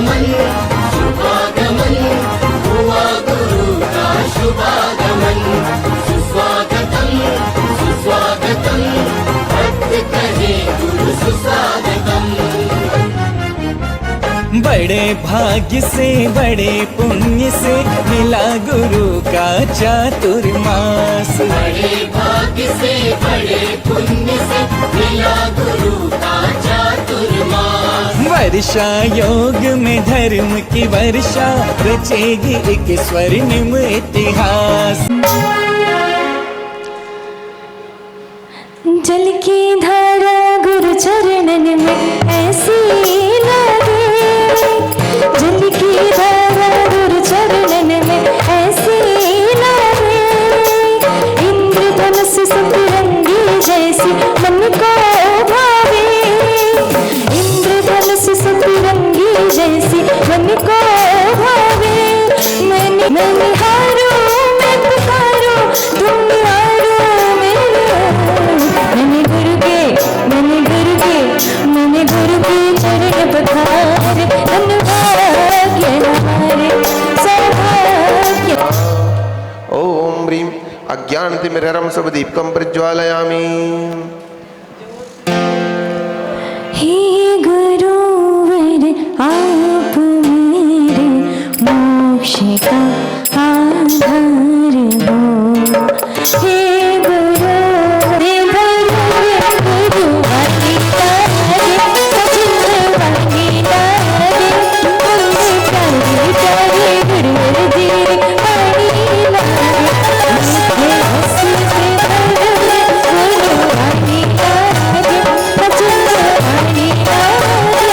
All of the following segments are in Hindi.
शुभागमन शुभागमन हुआ गुरु का शुभागमन। सुस्वागतम सुस्वागतम भक्त कहे गुरु सुस्वागतम। बड़े भाग्य से बड़े पुण्य से मिला गुरु का चातुर्मास। बड़े भाग्य से बड़े पुण्य से मिला गुरु का चातुर्मास। वर्षा योग में धर्म की वर्षा रचेगी एक स्वर्णिम इतिहास। जल की धारा गुरु चरणन में ऐसी लगे, जल की धारा गुरु चरणन में ऐसी लगे। इंद्रधनुष सतरंगी जैसी मन को भावे, इंद्रधनुष सतरंगी जैसी मन को भावे। मैंने हारो मैं पुकारो तुम हारो मैंने गुरु के चरण पधारे। धन्यवाद हमारे सौभाग्य। ओम ह्रीं अज्ञानतिमिरहं शुभदीपकं प्रज्वालयामि। हे गुरुवर आप मेरे मोक्ष का आधार हो। हे गुरु रे गुरु वाली तारे वाली तारे गुरु तारे गुरु धीरे वाली लारे। हे हंसी से गुरु वाली तारे वाली तारे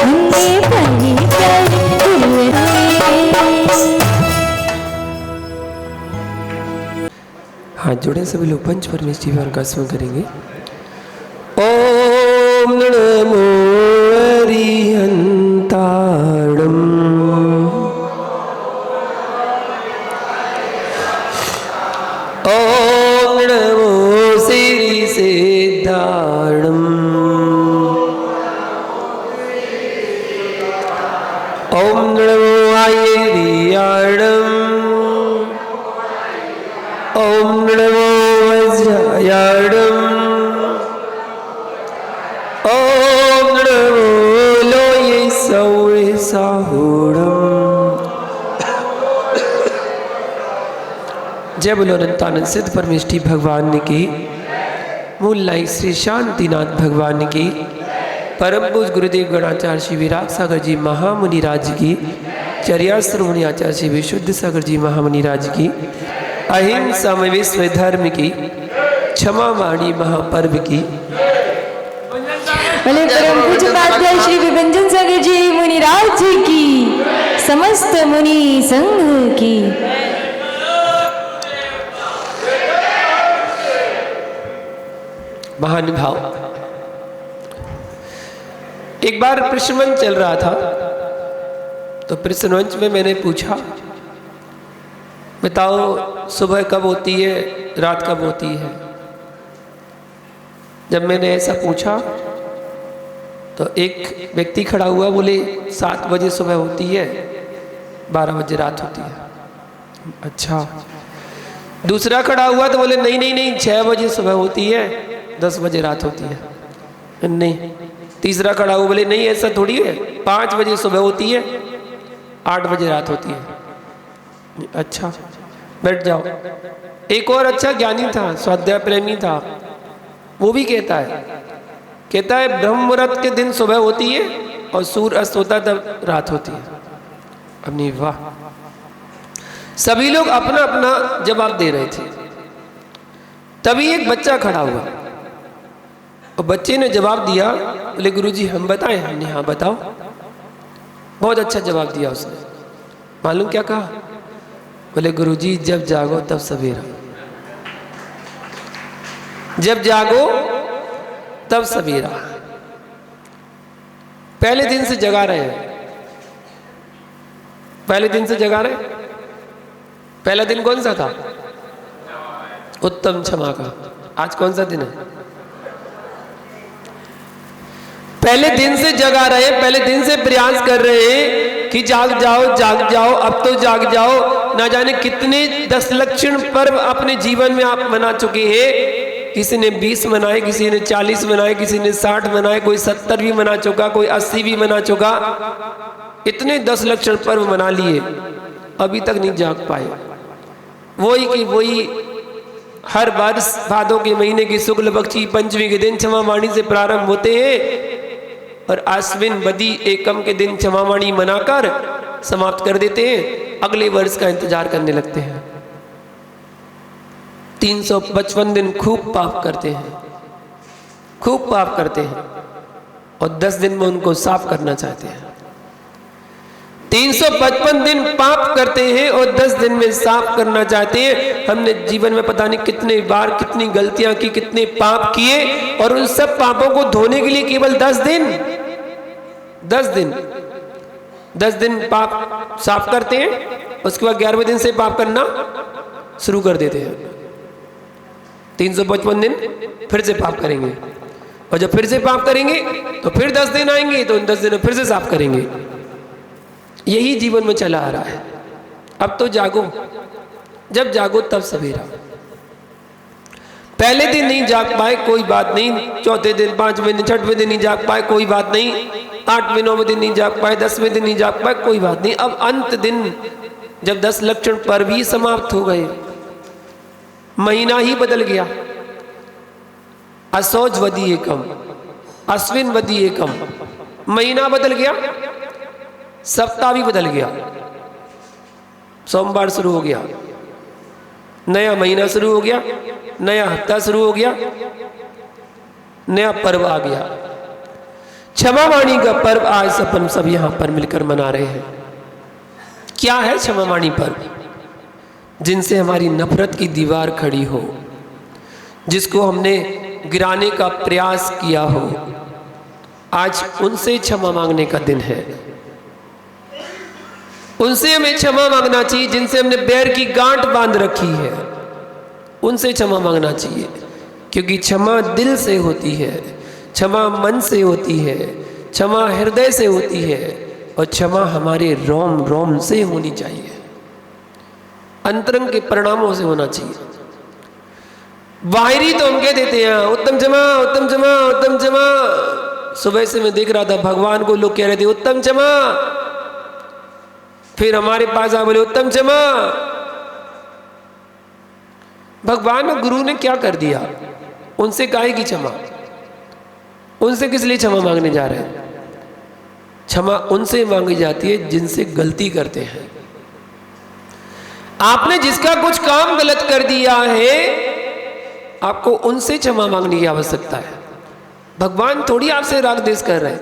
हमने पानी प्यारे गुरु रे। हाथ जोड़े सभी लोग पंच परमेष्टि वार का स्मरण करेंगे। ओम नमो हरिहंताणम। ओम नमो श्री सिद्धाणम। ओम नमो आयर्याणम। ओम नमो वज्रायाणम। ओम नमो लोये सौरे साहूणम। जय बोलो अनंतानंद सिद्ध परमेष्टि भगवान की, मूल लाई श्री शांतिनाथ भगवान की, परम पूज्य गुरुदेव गणाचार्य श्री विराग सागर जी महामुनि राज की, चर्यास्त्र मुनि आचार्य श्री विशुद्ध सागर जी महामुनि राज की, अहिंसा में विश्व धर्म की, क्षमा वाणी महापर्व की, भले परम पूज्य पाध्याय श्री विभंजन सागर जी मुनिराज जी की, समस्त मुनि संघ की। महानुभाव, एक बार प्रश्नमंच चल रहा था तो प्रश्नमंच में मैंने पूछा, बताओ सुबह कब होती है, रात कब होती है। जब मैंने ऐसा पूछा तो एक व्यक्ति खड़ा हुआ, बोले 7 बजे सुबह होती है, 12 बजे रात होती है। अच्छा। दूसरा खड़ा हुआ तो बोले नहीं नहीं नहीं, 6 बजे सुबह होती है, 10 बजे रात होती है। नहीं। तीसरा खड़ा हुआ, बोले नहीं ऐसा थोड़ी है, 5 बजे सुबह होती है, 8 बजे रात होती है। अच्छा, बैठ जाओ। एक और अच्छा ज्ञानी था, स्वाध्याय प्रेमी था, वो भी कहता है ब्रह्म मुहूर्त के दिन सुबह होती है और सूर्य अस्त होता तब रात होती है। अब नहीं, वाह, सभी लोग अपना अपना जवाब दे रहे थे। तभी एक बच्चा खड़ा हुआ और बच्चे ने जवाब दिया, बोले गुरुजी हम बताएं। हमने हाँ बताओ। बहुत अच्छा जवाब दिया उसने। मालूम क्या कहा? बोले गुरुजी जब जागो तब सवेरा, जब जागो तब सवेरा। पहले दिन से जगा रहे हैं, पहले दिन से जगा रहे। पहला दिन कौन सा था? उत्तम क्षमा का। आज कौन सा दिन है? पहले दिन से जगा रहे हैं, पहले दिन से प्रयास कर रहे हैं कि जाग जाओ जाग जाओ, अब तो जाग जाओ। ना जाने कितने 10 लक्षण पर्व अपने जीवन में आप मना चुके हैं। किसी ने 20 मनाए, किसी ने 40 मनाए, किसी ने 60 मनाए, कोई 70 भी मना चुका, कोई 80 भी मना चुका। इतने 10 लक्षण पर्व मना लिए, अभी तक नहीं जाग पाए। वही कि वही हर वर्ष भादों के महीने की शुक्ल पक्षी पंचमी के दिन क्षमावाणी से प्रारंभ होते हैं और आश्विन बदी एकम के दिन क्षमावाणी मनाकर समाप्त कर देते हैं। अगले वर्ष का इंतजार करने लगते हैं। 355 दिन खूब पाप करते हैं, खूब पाप करते हैं और 10 दिन में उनको साफ करना चाहते हैं। 355 दिन पाप करते हैं और 10 दिन में साफ करना चाहते हैं। हमने जीवन में पता नहीं कितने बार कितनी गलतियां की, कितने पाप किए और उन सब पापों को धोने के लिए केवल 10 दिन पाप साफ करते हैं। उसके बाद 11वें दिन से पाप करना शुरू कर देते हैं। 355 दिन फिर से पाप करेंगे और जब फिर से पाप करेंगे तो फिर 10 दिन आएंगे तो उन 10 दिन में फिर से साफ करेंगे। यही जीवन में चला आ रहा है। अब तो जागो, जब जागो तब सवेरा। पहले दिन नहीं जाग पाए कोई बात नहीं, चौथे दिन, 5वें दिन, 6वें दिन नहीं जाग पाए कोई बात नहीं, 8वें 9वें दिन नहीं जाग पाए, 10वें दिन नहीं जाग पाए कोई बात नहीं। अब अंत दिन जब 10 लक्षण पर्व ही समाप्त हो गए, महीना ही बदल गया। असौज वदी एकम, अश्विन वदी एकम, महीना बदल गया, सप्ताह भी बदल गया। सोमवार शुरू हो गया, नया महीना शुरू हो गया, नया हफ्ता शुरू हो गया, नया पर्व आ गया। क्षमावाणी का पर्व आज अपन सब यहां पर मिलकर मना रहे हैं। क्या है क्षमावाणी पर्व? जिनसे हमारी नफरत की दीवार खड़ी हो, जिसको हमने गिराने का प्रयास किया हो, आज उनसे क्षमा मांगने का दिन है। उनसे हमें क्षमा मांगना चाहिए जिनसे हमने बैर की गांठ बांध रखी है, उनसे क्षमा मांगना चाहिए। क्योंकि क्षमा दिल से होती है, क्षमा मन से होती है, क्षमा हृदय से होती है और क्षमा हमारे रोम रोम से होनी चाहिए, अंतरंग के परिणामों से होना चाहिए। बाहरी तो हम कह देते हैं उत्तम क्षमा, उत्तम क्षमा, उत्तम क्षमा। सुबह से मैं देख रहा था भगवान को लोग कह रहे थे उत्तम क्षमा, फिर हमारे पास आ बोले उत्तम क्षमा। भगवान और गुरु ने क्या कर दिया? उनसे काहे की क्षमा? उनसे किस लिए क्षमा मांगने जा रहे हैं? क्षमा उनसे मांगी जाती है जिनसे गलती करते हैं। आपने जिसका कुछ काम गलत कर दिया है, आपको उनसे क्षमा मांगने की आवश्यकता है। भगवान थोड़ी आपसे राग द्वेष कर रहे हैं,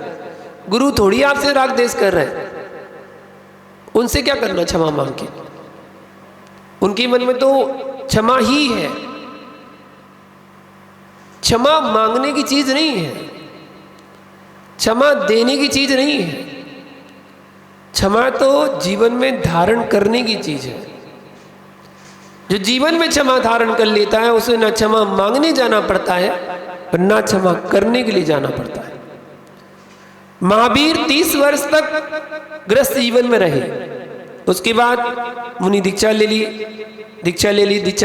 गुरु थोड़ी आपसे राग द्वेष कर रहे हैं। उनसे क्या करना क्षमा मांग के? उनके मन में तो क्षमा ही है, क्षमा मांगने की चीज नहीं है, क्षमा देने की चीज नहीं है। क्षमा तो जीवन में धारण करने की चीज है। जो जीवन में क्षमा धारण कर लेता है उसे ना क्षमा मांगने जाना पड़ता है और ना क्षमा करने के लिए जाना पड़ता है। महावीर 30 वर्ष तक ग्रस्त जीवन में रहे, उसके बाद मुनि दीक्षा ले ली, दीक्षा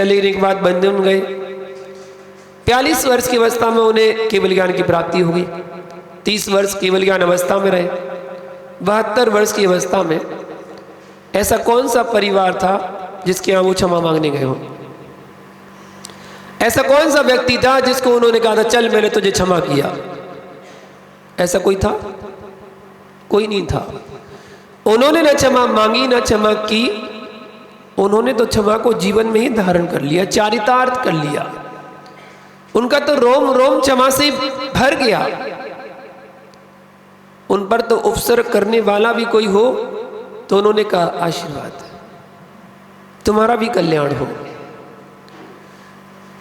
लेने के बाद बंधन गए। 42 वर्ष की अवस्था में उन्हें केवल ज्ञान की प्राप्ति हो गई। 30 वर्ष केवल ज्ञान अवस्था में रहे। 72 वर्ष की अवस्था में ऐसा कौन सा परिवार था जिसके यहाँ वो क्षमा मांगने गए हो? ऐसा कौन सा व्यक्ति था जिसको उन्होंने कहा था चल मैंने तुझे क्षमा किया? ऐसा कोई था? कोई नहीं था। उन्होंने न क्षमा मांगी न क्षमा की, उन्होंने तो क्षमा को जीवन में ही धारण कर लिया, चारितार्थ कर लिया। उनका तो रोम रोम क्षमा से भर गया। उन पर तो उपसर्ग करने वाला भी कोई हो तो उन्होंने कहा आशीर्वाद, तुम्हारा भी कल्याण हो।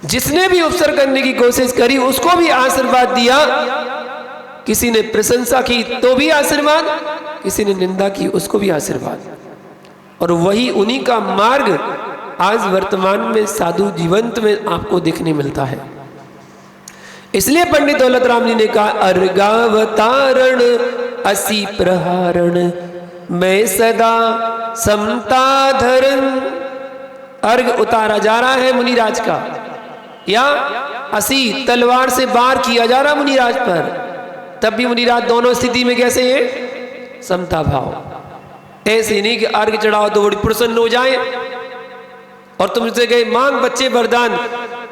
जिसने भी उपसर्ग करने की कोशिश करी उसको भी आशीर्वाद दिया। किसी ने प्रशंसा की तो भी आशीर्वाद, किसी ने निंदा की उसको भी आशीर्वाद। और वही उन्हीं का मार्ग आज वर्तमान में साधु जीवंत में आपको देखने मिलता है। इसलिए पंडित दौलत राम जी ने कहा अर्गावतारण असी प्रहारण मैं सदा समता धरन। अर्घ उतारा जा रहा है मुनिराज का, या असी तलवार से वार किया जा रहा मुनिराज पर, तब भी मुनिराज दोनों स्थिति में कैसे है? समता भाव। ऐसे नहीं कि अर्घ चढ़ाओ तो बड़ी प्रसन्न हो जाए और तुमसे कहे मांग बच्चे वरदान,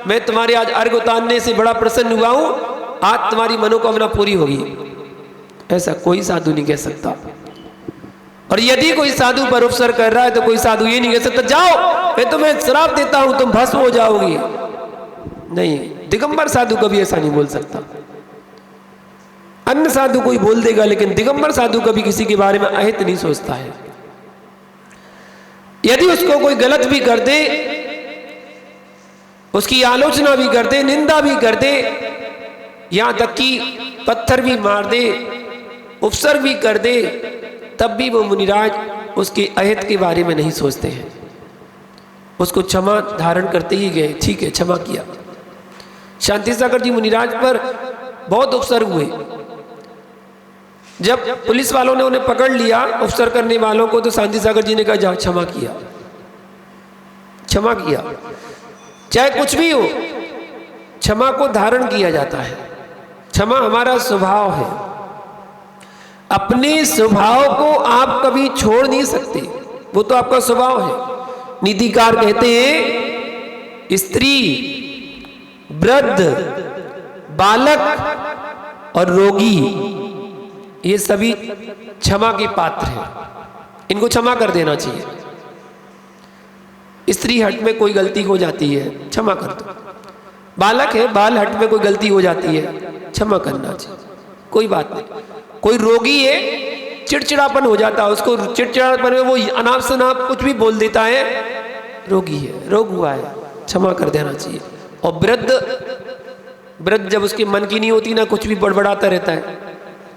मैं तुम्हारे आज अर्घ उतारने से बड़ा प्रसन्न हुआ हूं, आज तुम्हारी मनोकामना पूरी होगी। ऐसा कोई साधु नहीं कह सकता। और यदि कोई साधु पर उपसर्ग कर रहा है तो कोई साधु ये नहीं कह सकता जाओ मैं तुम्हें श्राप देता हूं तुम भस्म हो जाओगी। नहीं, दिगंबर साधु कभी ऐसा नहीं बोल सकता। अन्य साधु कोई बोल देगा, लेकिन दिगंबर साधु कभी किसी के बारे में अहित नहीं सोचता है। यदि उसको कोई गलत भी कर दे, उसकी आलोचना भी कर दे, निंदा भी कर दे, यहां तक कि पत्थर भी मार दे, उपसर्ग भी कर दे, तब भी वो मुनिराज उसके अहित के बारे में नहीं सोचते हैं, उसको क्षमा धारण करते ही गए। ठीक है, क्षमा किया। शांति सागर जी मुनिराज पर बहुत उपसर्ग हुए। जब पुलिस वालों ने उन्हें पकड़ लिया उपसर्ग करने वालों को, तो शांति सागर जी ने कहा जा क्षमा किया, क्षमा किया। चाहे कुछ भी हो, क्षमा को धारण किया जाता है। क्षमा हमारा स्वभाव है। अपने स्वभाव को आप कभी छोड़ नहीं सकते, वो तो आपका स्वभाव है। नीतिकार कहते हैं स्त्री, वृद्ध, बालक और रोगी ये सभी क्षमा के पात्र हैं, इनको क्षमा कर देना चाहिए। स्त्री हट में कोई गलती हो जाती है, क्षमा कर दो। बालक है, बाल हट में कोई गलती हो जाती है, क्षमा करना चाहिए, कोई बात नहीं। कोई रोगी है, चिड़चिड़ापन हो जाता है उसको, चिड़चिड़ापन में वो अनाप शनाप कुछ भी बोल देता है, रोगी है, रोग हुआ है, क्षमा कर देना चाहिए। और वृद्ध जब उसके मन की नहीं होती ना, कुछ भी बड़बड़ाता रहता है,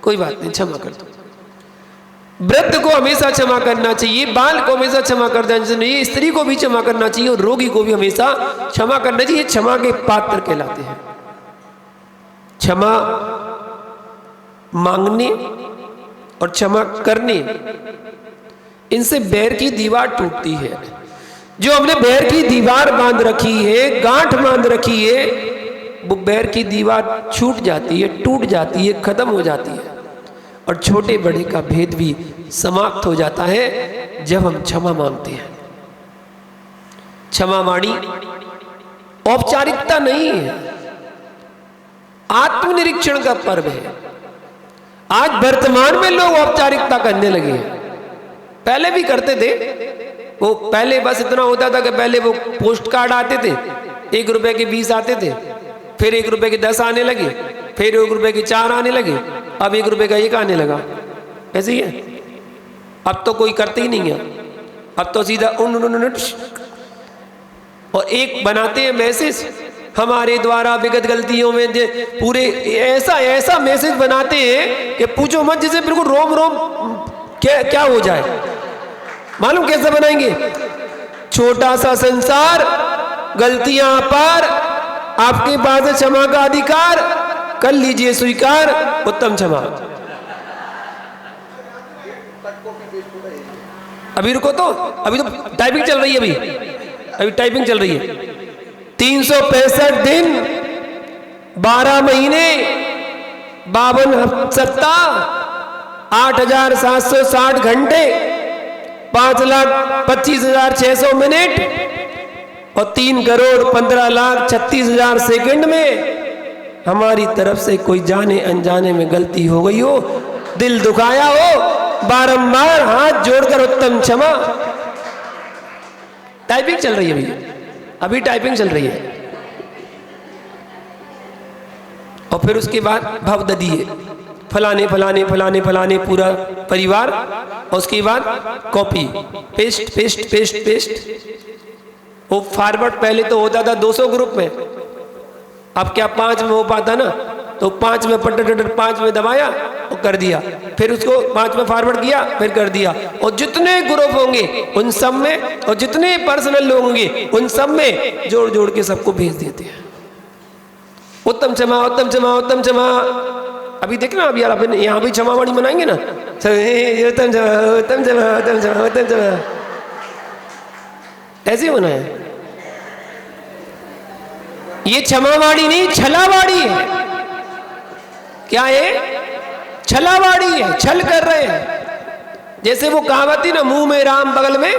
कोई बात नहीं, क्षमा कर दो। वृद्ध को हमेशा क्षमा करना चाहिए, बाल को हमेशा क्षमा कर देना चाहिए, स्त्री को भी क्षमा करना चाहिए और रोगी को भी हमेशा क्षमा करना चाहिए। क्षमा के पात्र कहलाते हैं। क्षमा मांगने और क्षमा करने, इनसे बैर की दीवार टूटती है। जो हमने बैर की दीवार बांध रखी है, गांठ बांध रखी है, वो बैर की दीवार छूट जाती है, टूट जाती है, खत्म हो जाती है और छोटे बड़े का भेद भी समाप्त हो जाता है जब हम क्षमा मांगते हैं। क्षमा वाणी औपचारिकता नहीं है, आत्मनिरीक्षण का पर्व है। आज वर्तमान में लोग औपचारिकता करने लगे हैं, पहले भी करते थे। वो पहले बस इतना होता था कि पहले वो पोस्ट कार्ड आते थे, 1 रुपए के 20 आते थे, फिर 1 रुपए के 10 आने लगे, फिर 1 रुपए के 4 आने लगे, अब 1 रुपए का 1 आने लगा। ऐसे ही है। अब तो कोई करते ही नहीं है, अब तो सीधा और एक बनाते हैं मैसेज, हमारे द्वारा विगत गलतियों में पूरे ऐसा मैसेज बनाते हैं कि पूछो मत, जिसे बिल्कुल रोम रोम क्या हो जाए। मालूम कैसे बनाएंगे? छोटा सा संसार, गलतियां पार, आपके पास है क्षमा का अधिकार, कर लीजिए स्वीकार, उत्तम क्षमा। अभी रुको तो, अभी तो टाइपिंग चल रही है, अभी टाइपिंग चल रही है। 365 दिन, 12 महीने, 52 सप्ताह, 8760 घंटे, 5,25,600 मिनट और 3,15,36,000 सेकंड में हमारी तरफ से कोई जाने अनजाने में गलती हो गई हो, दिल दुखाया हो, बारंबार हाथ जोड़कर उत्तम क्षमा। टाइपिंग चल रही है, अभी टाइपिंग चल रही है। और फिर उसके बाद भवददी है, फलाने फलाने फलाने फलाने पूरा परिवार, और उसके बाद copy paste paste paste paste. वो फॉरवर्ड पहले तो होता था 200 ग्रुप में, अब क्या 5 में हो पाता ना, तो 5 में 5 में दबाया और कर दिया, फिर उसको 5 में फॉरवर्ड किया, फिर कर दिया। और जितने ग्रुप होंगे उन सब में, और जितने पर्सनल लोग होंगे उन सब में जोड़ जोड़ के सबको भेज देते हैं। उत्तम क्षमा, उत्तम क्षमा, उत्तम क्षमा। अभी देखना, अभी यार अपन यहाँ भी क्षमावाणी मनाएंगे ना, सब उत्तम क्षमा, उत्तम क्षमा, उत्तम क्षमा, उत्तम क्षमा, ऐसे होना है। ये क्षमावाणी नहीं, छलावाड़ी है। क्या है? छलावाड़ी है, छल कर रहे हैं। जैसे वो कहावत थी ना, मुंह में राम बगल में,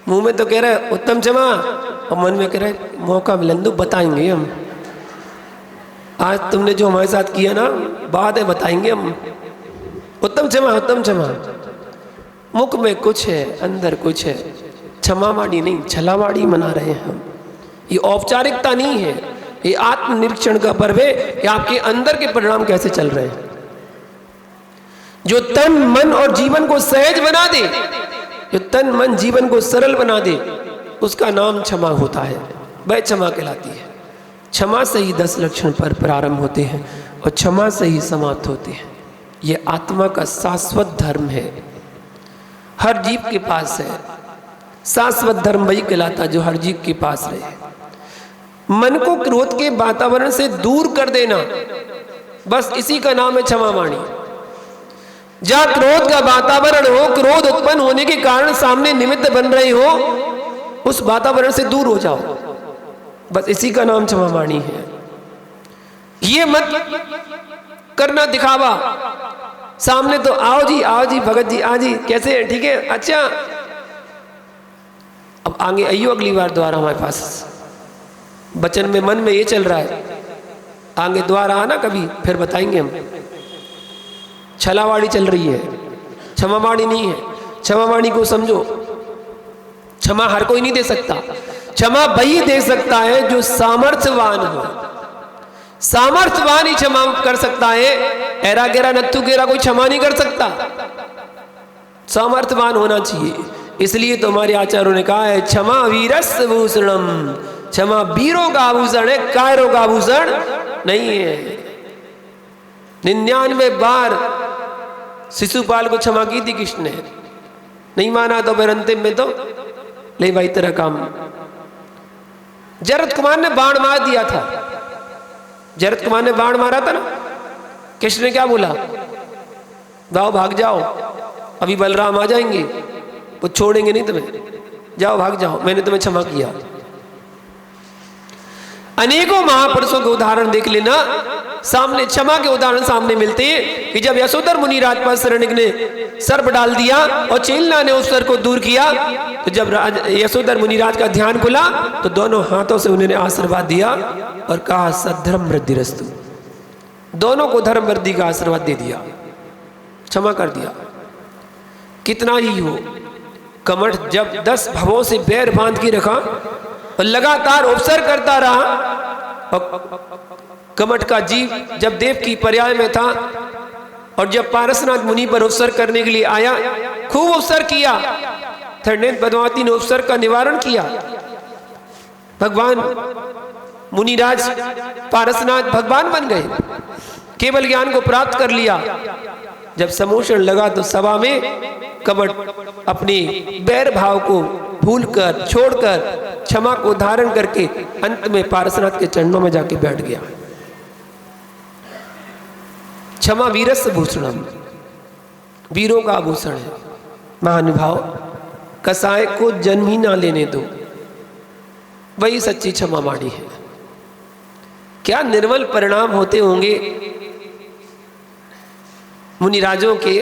मुंह में तो कह रहे उत्तम क्षमा और मन में कह रहे मौका मिलन दो, बताएंगे हम। आज तुमने जो हमारे साथ किया ना, बाद में बताएंगे हम। उत्तम क्षमा, उत्तम क्षमा। मुख में कुछ है, अंदर कुछ है। क्षमावाणी नहीं, छलावाड़ी मना रहे हैं हम। ये औपचारिकता नहीं है, ये आत्मनिरीक्षण का पर्व है कि आपके अंदर के परिणाम कैसे चल रहे हैं। जो तन मन और जीवन को सहज बना दे, जो तन मन जीवन को सरल बना दे, उसका नाम क्षमा होता है, वह क्षमा कहलाती है। क्षमा से ही 10 लक्षण पर प्रारंभ होते हैं और क्षमा से ही समाप्त होते हैं। ये आत्मा का शाश्वत धर्म है, हर जीव के पास है। शाश्वत धर्म वही कहलाता है जो हर जीव के पास रहे। मन को क्रोध के वातावरण से दूर कर देना, बस इसी का नाम है क्षमावाणी। जहां क्रोध का वातावरण हो, क्रोध उत्पन्न होने के कारण सामने निमित्त बन रहे हो, उस वातावरण से दूर हो जाओ, बस इसी का नाम क्षमावाणी है। ये मत करना दिखावा, सामने तो आओ जी भगत जी, आज जी कैसे है, ठीक है, अच्छा अब आगे आइयो अगली बार दोबारा हमारे पास। बचन में मन में ये चल रहा है, आगे द्वारा आना कभी, फिर बताएंगे हम। छलावाड़ी चल रही है, क्षमावाणी नहीं है। क्षमावाणी को समझो। क्षमा हर कोई नहीं दे सकता। क्षमा वही दे सकता है जो सामर्थ्यवान हो। सामर्थ्यवान ही क्षमा कर सकता है, एरा गेरा नत्थु गेरा कोई क्षमा नहीं कर सकता। सामर्थ्यवान होना चाहिए। इसलिए तो हमारे आचार्यों ने कहा है, क्षमा वीरस्य भूषणम। क्षमा वीरों का आभूषण है, कायरों का आभूषण नहीं है। 99 बार शिशुपाल को क्षमा की थी कृष्ण ने, नहीं माना तो फिर अंतिम में तो ले भाई तेरा काम। जरद कुमार ने बाण मार दिया था, जरद कुमार ने बाण मारा था ना, कृष्ण ने क्या बोला? जाओ भाग जाओ, अभी बलराम आ जाएंगे, वो छोड़ेंगे नहीं तुम्हें, जाओ भाग जाओ, मैंने तुम्हें क्षमा किया। अनेकों महापुरुषों के उदाहरण देख लेना, सामने क्षमा के उदाहरण सामने मिलते हैं कि जब यशोधर मुनि राजपाल शरणिक ने सर्प डाल दिया और चेलना ने उस सर को दूर किया, तो जब यशोधर मुनिराज का ध्यान खुला तो दोनों हाथों से उन्होंने आशीर्वाद दिया और कहा सद्धर्म वृद्धिरस्तु। दोनों को धर्म वृद्धि का आशीर्वाद दे दिया, क्षमा कर दिया। कितना ही हो, कमठ जब 10 भवों से बैर बांध के रखा और लगातार उपसर्ग करता रहा, और कमठ का जीव जब देव की पर्याय में था और जब पारसनाथ मुनि पर उपसर्ग करने के लिए आया, खूब उपसर्ग किया, थर्नेत पद्मावती ने उपसर्ग का निवारण किया। भगवान मुनिराज पारसनाथ भगवान बन गए, केवल ज्ञान को प्राप्त कर लिया। जब समोषण लगा तो सभा में कमठ अपने बैर भाव को भूलकर छोड़कर क्षमा को धारण करके अंत में पारसनाथ के चरणों में जाके बैठ गया। क्षमा वीरस्य भूषणम, वीरों का आभूषण है। महानुभाव, कसाय को जन्म ही ना लेने दो, वही सच्ची क्षमावाणी है। क्या निर्मल परिणाम होते होंगे मुनिराजों के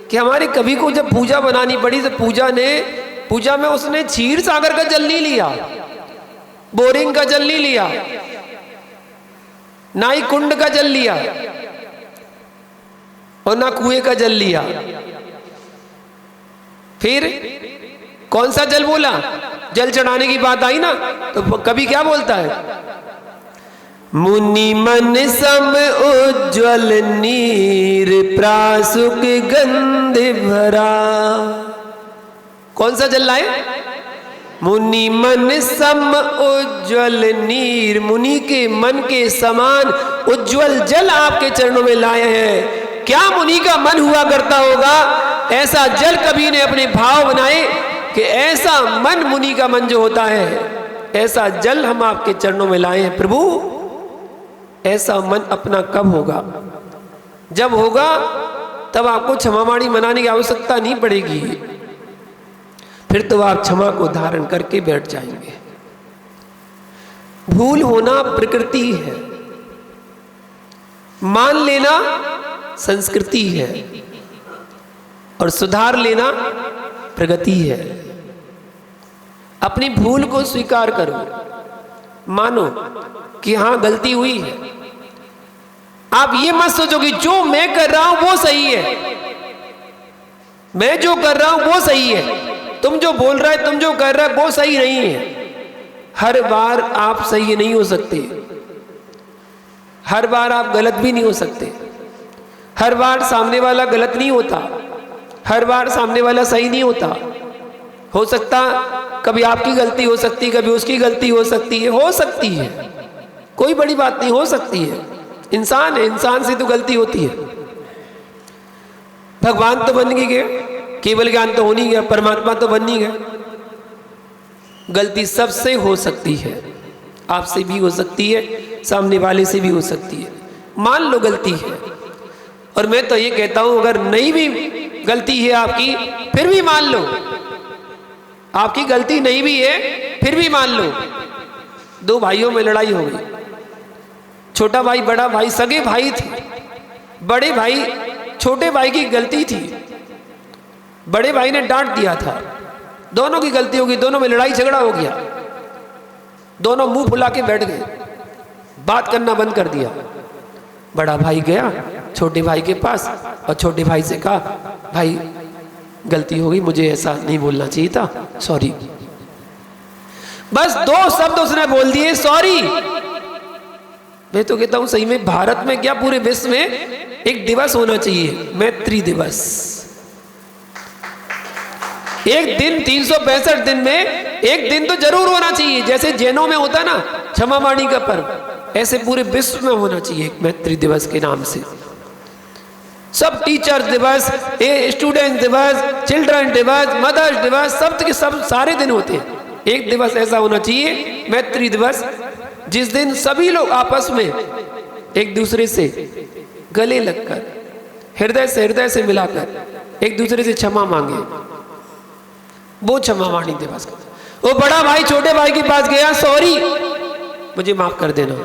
कि हमारे कवि को जब पूजा बनानी पड़ी तो पूजा में उसने क्षीर सागर का जल नहीं लिया, बोरिंग का जल नहीं लिया, ना ही कुंड का जल लिया और ना कुएं का जल लिया। फिर कौन सा जल बोला? जल चढ़ाने की बात आई ना तो कभी क्या बोलता है? मुनि मन सम उज्ज्वल नीर प्रासुक गंध भरा। कौन सा जल लाए? मुनि मन सम उज्ज्वल नीर, मुनि के मन के समान उज्ज्वल जल आपके चरणों में लाए हैं। क्या मुनि का मन हुआ करता होगा? ऐसा जल कवि ने अपने भाव बनाए कि ऐसा मन मुनि का मन जो होता है, ऐसा जल हम आपके चरणों में लाए हैं। प्रभु ऐसा मन अपना कब होगा? जब होगा तब आपको क्षमावाणी मनाने की आवश्यकता नहीं पड़ेगी, फिर तो आप क्षमा को धारण करके बैठ जाएंगे। भूल होना प्रकृति है, मान लेना संस्कृति है, और सुधार लेना प्रगति है। अपनी भूल को स्वीकार करो, मानो कि हाँ गलती हुई है। आप ये मत सोचो कि जो मैं कर रहा हूं वो सही है, मैं जो कर रहा हूं वो सही है, तुम जो बोल रहे, तुम जो कर रहे वो सही नहीं है। हर बार आप सही नहीं हो सकते, हर बार आप गलत भी नहीं हो सकते, हर बार सामने वाला गलत नहीं होता, हर बार सामने वाला सही नहीं होता। हो सकता कभी आपकी गलती हो सकती, कभी उसकी गलती हो सकती है, कोई बड़ी बात नहीं, हो सकती है। इंसान है, इंसान से तो गलती होती है। भगवान तो बन गए, केवल ज्ञान तो हो नहीं गया, परमात्मा तो बन नहीं गया। गलती सबसे हो सकती है, आपसे भी हो सकती है, सामने वाले से भी हो सकती है। मान लो गलती है, और मैं तो ये कहता हूं अगर नहीं भी गलती है आपकी, फिर भी मान लो। आपकी गलती नहीं भी है फिर भी मान लो। दो भाइयों में लड़ाई हो गई, छोटा भाई बड़ा भाई सगे भाई थे। बड़े भाई छोटे भाई की गलती थी, बड़े भाई ने डांट दिया था, दोनों की गलती हो गई, दोनों में लड़ाई झगड़ा हो गया। दोनों मुंह फुला के बैठ गए, बात करना बंद कर दिया। बड़ा भाई गया छोटे भाई के पास और छोटे भाई से कहा, भाई गलती हो गई, मुझे ऐसा नहीं बोलना चाहिए था, सॉरी। बस दो शब्द उसने बोल दिए, सॉरी। मैं तो कहता हूं सही में भारत में क्या पूरे विश्व में एक दिवस होना चाहिए, मैत्री दिवस। एक दिन 365 दिन में एक दिन तो जरूर होना चाहिए। जैसे जैनों में होता ना क्षमावाणी का पर्व, ऐसे पूरे विश्व में होना चाहिए एक मैत्री दिवस के नाम से। सब टीचर्स दिवस, स्टूडेंट दिवस, चिल्ड्रन दिवस, मदर्स दिवस, सब के सब सारे दिन होते हैं। एक दिवस ऐसा होना चाहिए मैत्री दिवस, जिस दिन सभी लोग आपस में एक दूसरे से गले लगकर, हृदय से मिलाकर एक दूसरे से क्षमा मांगे। वो क्षमावाणी दिवस का। वो बड़ा भाई छोटे भाई के पास गया, सॉरी मुझे माफ कर देना।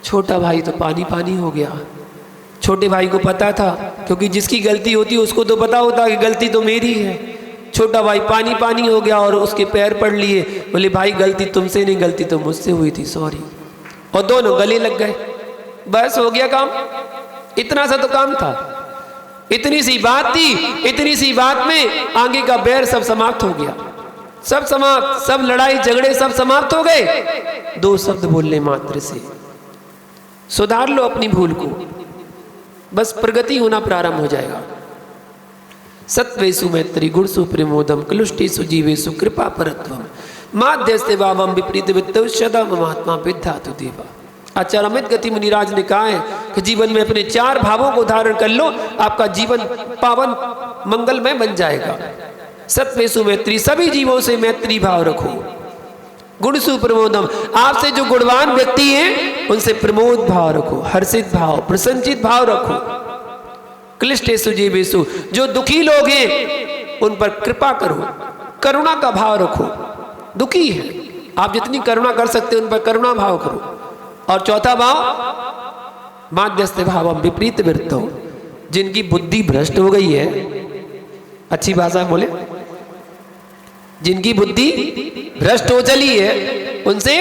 छोटा भाई तो पानी पानी हो गया। छोटे भाई को पता था, क्योंकि जिसकी गलती होती उसको तो पता होता कि गलती तो मेरी है। छोटा भाई पानी पानी हो गया और उसके पैर पड़ लिए, बोले भाई गलती तुमसे नहीं, गलती तो मुझसे हुई थी, सॉरी। और दोनों गले लग गए, बस हो गया काम। इतना सा तो काम था, इतनी सी बात थी, इतनी सी बात में आगे का बैर सब समाप्त हो गया, सब समाप्त, सब लड़ाई झगड़े सब समाप्त हो गए। दो शब्द बोलने मात्र से। सुधार लो अपनी भूल को, बस प्रगति होना प्रारंभ हो जाएगा। सत्वेषु मैत्री गुणसु प्रमोदम क्लुष्टेषु जीवेषु कृपा परत्वम माध्यस्ते भावम विपरीत वित्तौ सदा महात्मा विद्यातु देवा। आचार्य अमित गति मुनिराज ने कहा है कि जीवन में अपने 4 भावों को धारण कर लो, आपका जीवन पावन मंगलमय बन जाएगा। सत्वेषु मैत्री, सभी जीवों से मैत्री भाव रखो। गुणसु प्रमोदम, आपसे जो गुणवान व्यक्ति हैं उनसे प्रमोद भाव रखो, हर्षित भाव, प्रसन्नचित भाव रखो। क्लिष्टेषु जीवेषु, जो दुखी लोग हैं उन पर कृपा करो, करुणा का भाव रखो। दुखी है, आप जितनी करुणा कर सकते उन पर करुणा भाव करो। और चौथा भाव माध्यस्थ भावम विपरीत वृत्तो, जिनकी बुद्धि भ्रष्ट हो गई है, अच्छी भाषा बोले, जिनकी बुद्धि भ्रष्ट हो चली है उनसे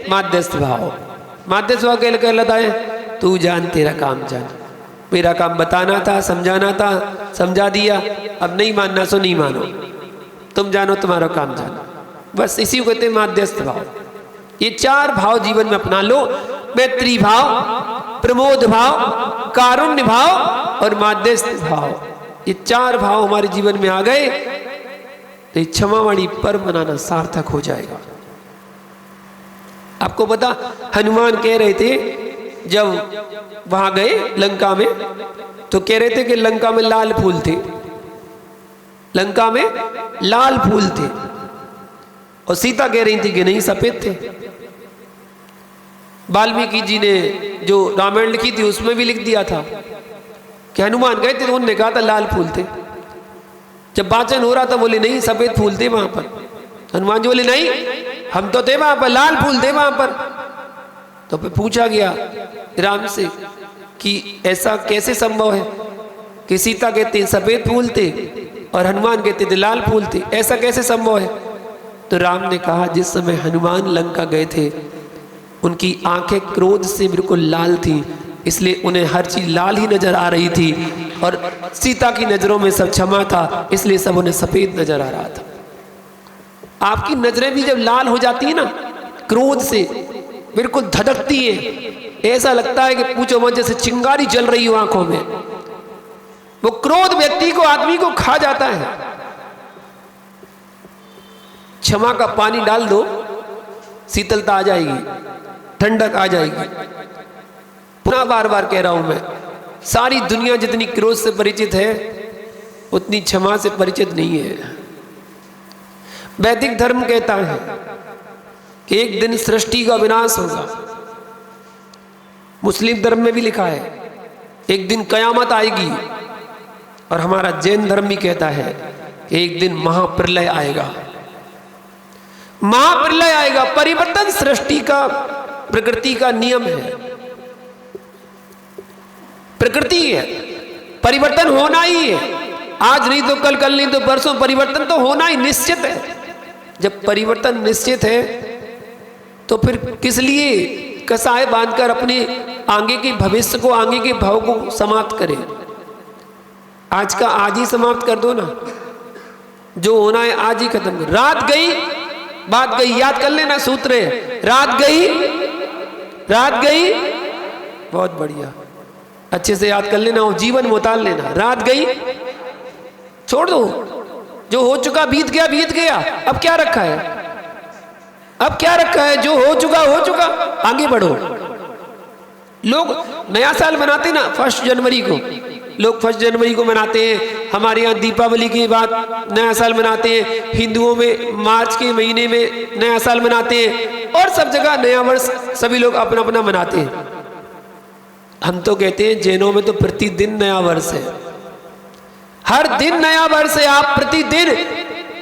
माध्यस्थ भाव। माध्यस्थ भाव क्या कहलाता है? तू जान तेरा काम जान, मेरा काम बताना था, समझाना था, समझा दिया, अब नहीं मानना सो नहीं मानो, तुम जानो तुम्हारा काम जानो, बस इसी को कहते हैं माध्यस्थ भाव। ये 4 भाव जीवन में अपना लो, मैत्री भाव, प्रमोद भाव, कारुण्य भाव और माध्यस्थ भाव। ये 4 भाव हमारे जीवन में आ गए तो ये क्षमावाणी पर्व मनाना सार्थक हो जाएगा। आपको पता, हनुमान कह रहे थे जब वहां गए लंका में, तो कह रहे थे कि लंका में लाल फूल थे, लंका में लाल फूल थे, और सीता कह रही थी कि नहीं सफेद थे। वाल्मीकि जी ने जो रामायण लिखी थी उसमें भी लिख दिया था कि हनुमान गए थे तो उन्होंने कहा था लाल फूल थे। जब वाचन हो रहा था बोले नहीं सफेद फूल थे वहां पर। हनुमान जी बोले नहीं हम तो थे वहां पर, लाल फूल थे वहां पर। तो फिर पूछा गया राम से कि ऐसा कैसे संभव है कि सीता कहते सफेद फूल थे और हनुमान कहते थे लाल फूल थे, ऐसा कैसे संभव है? तो राम ने कहा जिस समय हनुमान लंका गए थे उनकी आंखें क्रोध से बिल्कुल लाल थी, इसलिए उन्हें हर चीज लाल ही नजर आ रही थी, और सीता की नजरों में सब क्षमा था, इसलिए सब उन्हें सफेद नजर आ रहा था। आपकी नजरें भी जब लाल हो जाती है ना, क्रोध से बिल्कुल धधकती है, ऐसा लगता है कि पूछो मत, जैसे चिंगारी जल रही हो आंखों में। वो क्रोध व्यक्ति को, आदमी को खा जाता है। क्षमा का पानी डाल दो, शीतलता आ जाएगी, ठंडक आ जाएगी। पुनः बार बार कह रहा हूं मैं, सारी दुनिया जितनी क्रोध से परिचित है उतनी क्षमा से परिचित नहीं है। वैदिक धर्म कहता है कि एक दिन सृष्टि का विनाश होगा। मुस्लिम धर्म में भी लिखा है एक दिन कयामत आएगी, और हमारा जैन धर्म भी कहता है कि एक दिन महाप्रलय आएगा। महाप्रलय आएगा। परिवर्तन सृष्टि का, प्रकृति का नियम है, प्रकृति है, परिवर्तन होना ही है। आज नहीं तो कल, कल नहीं तो परसों, परिवर्तन तो होना ही निश्चित है। जब परिवर्तन निश्चित है तो फिर किस लिए कसाय बांधकर अपने आगे के भविष्य को, आगे के भाव को समाप्त करें? आज का आज ही समाप्त कर दो ना, जो होना है आज ही खत्म कर। रात गई बात गई, याद कर लेना सूत्र है, रात गई रात गई, बहुत बढ़िया, अच्छे से याद कर लेना और जीवन में उतार लेना। रात गई छोड़ दो, जो हो चुका बीत गया बीत गया, अब क्या रखा है? अब क्या रखा है? जो हो चुका हो चुका, आगे बढ़ो। लोग नया साल मनाते ना 1 जनवरी को, लोग 1 जनवरी को मनाते हैं। हमारे यहाँ दीपावली के बाद नया साल मनाते हैं, हिंदुओं में मार्च के महीने में नया साल मनाते हैं, और सब जगह नया वर्ष सभी लोग अपना अपना मनाते हैं। हम तो कहते हैं जैनों में तो प्रतिदिन नया वर्ष है, हर दिन नया वर्ष है। आप प्रतिदिन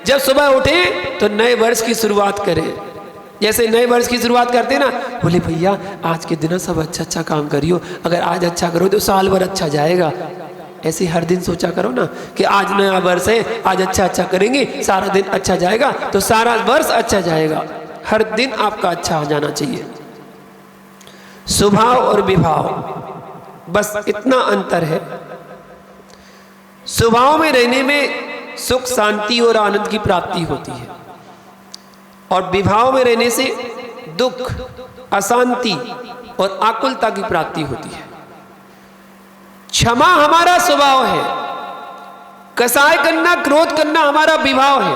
जब सुबह उठे तो नए वर्ष की शुरुआत करें। जैसे नए वर्ष की शुरुआत करते ना, बोले भैया आज के दिन सब अच्छा अच्छा काम करियो, अगर आज अच्छा करो तो साल भर अच्छा जाएगा। ऐसे हर दिन सोचा करो ना कि आज नया वर्ष है, आज अच्छा अच्छा करेंगे, सारा दिन अच्छा जाएगा तो सारा वर्ष अच्छा जाएगा। हर दिन आपका अच्छा हो जाना चाहिए। स्वभाव और विभाव, बस इतना अंतर है। स्वभाव में रहने में सुख, शांति और आनंद की प्राप्ति होती है, और विभाव में रहने से दुख, अशांति और आकुलता की प्राप्ति होती है। क्षमा हमारा स्वभाव है, कसाय करना, क्रोध करना हमारा विभाव है।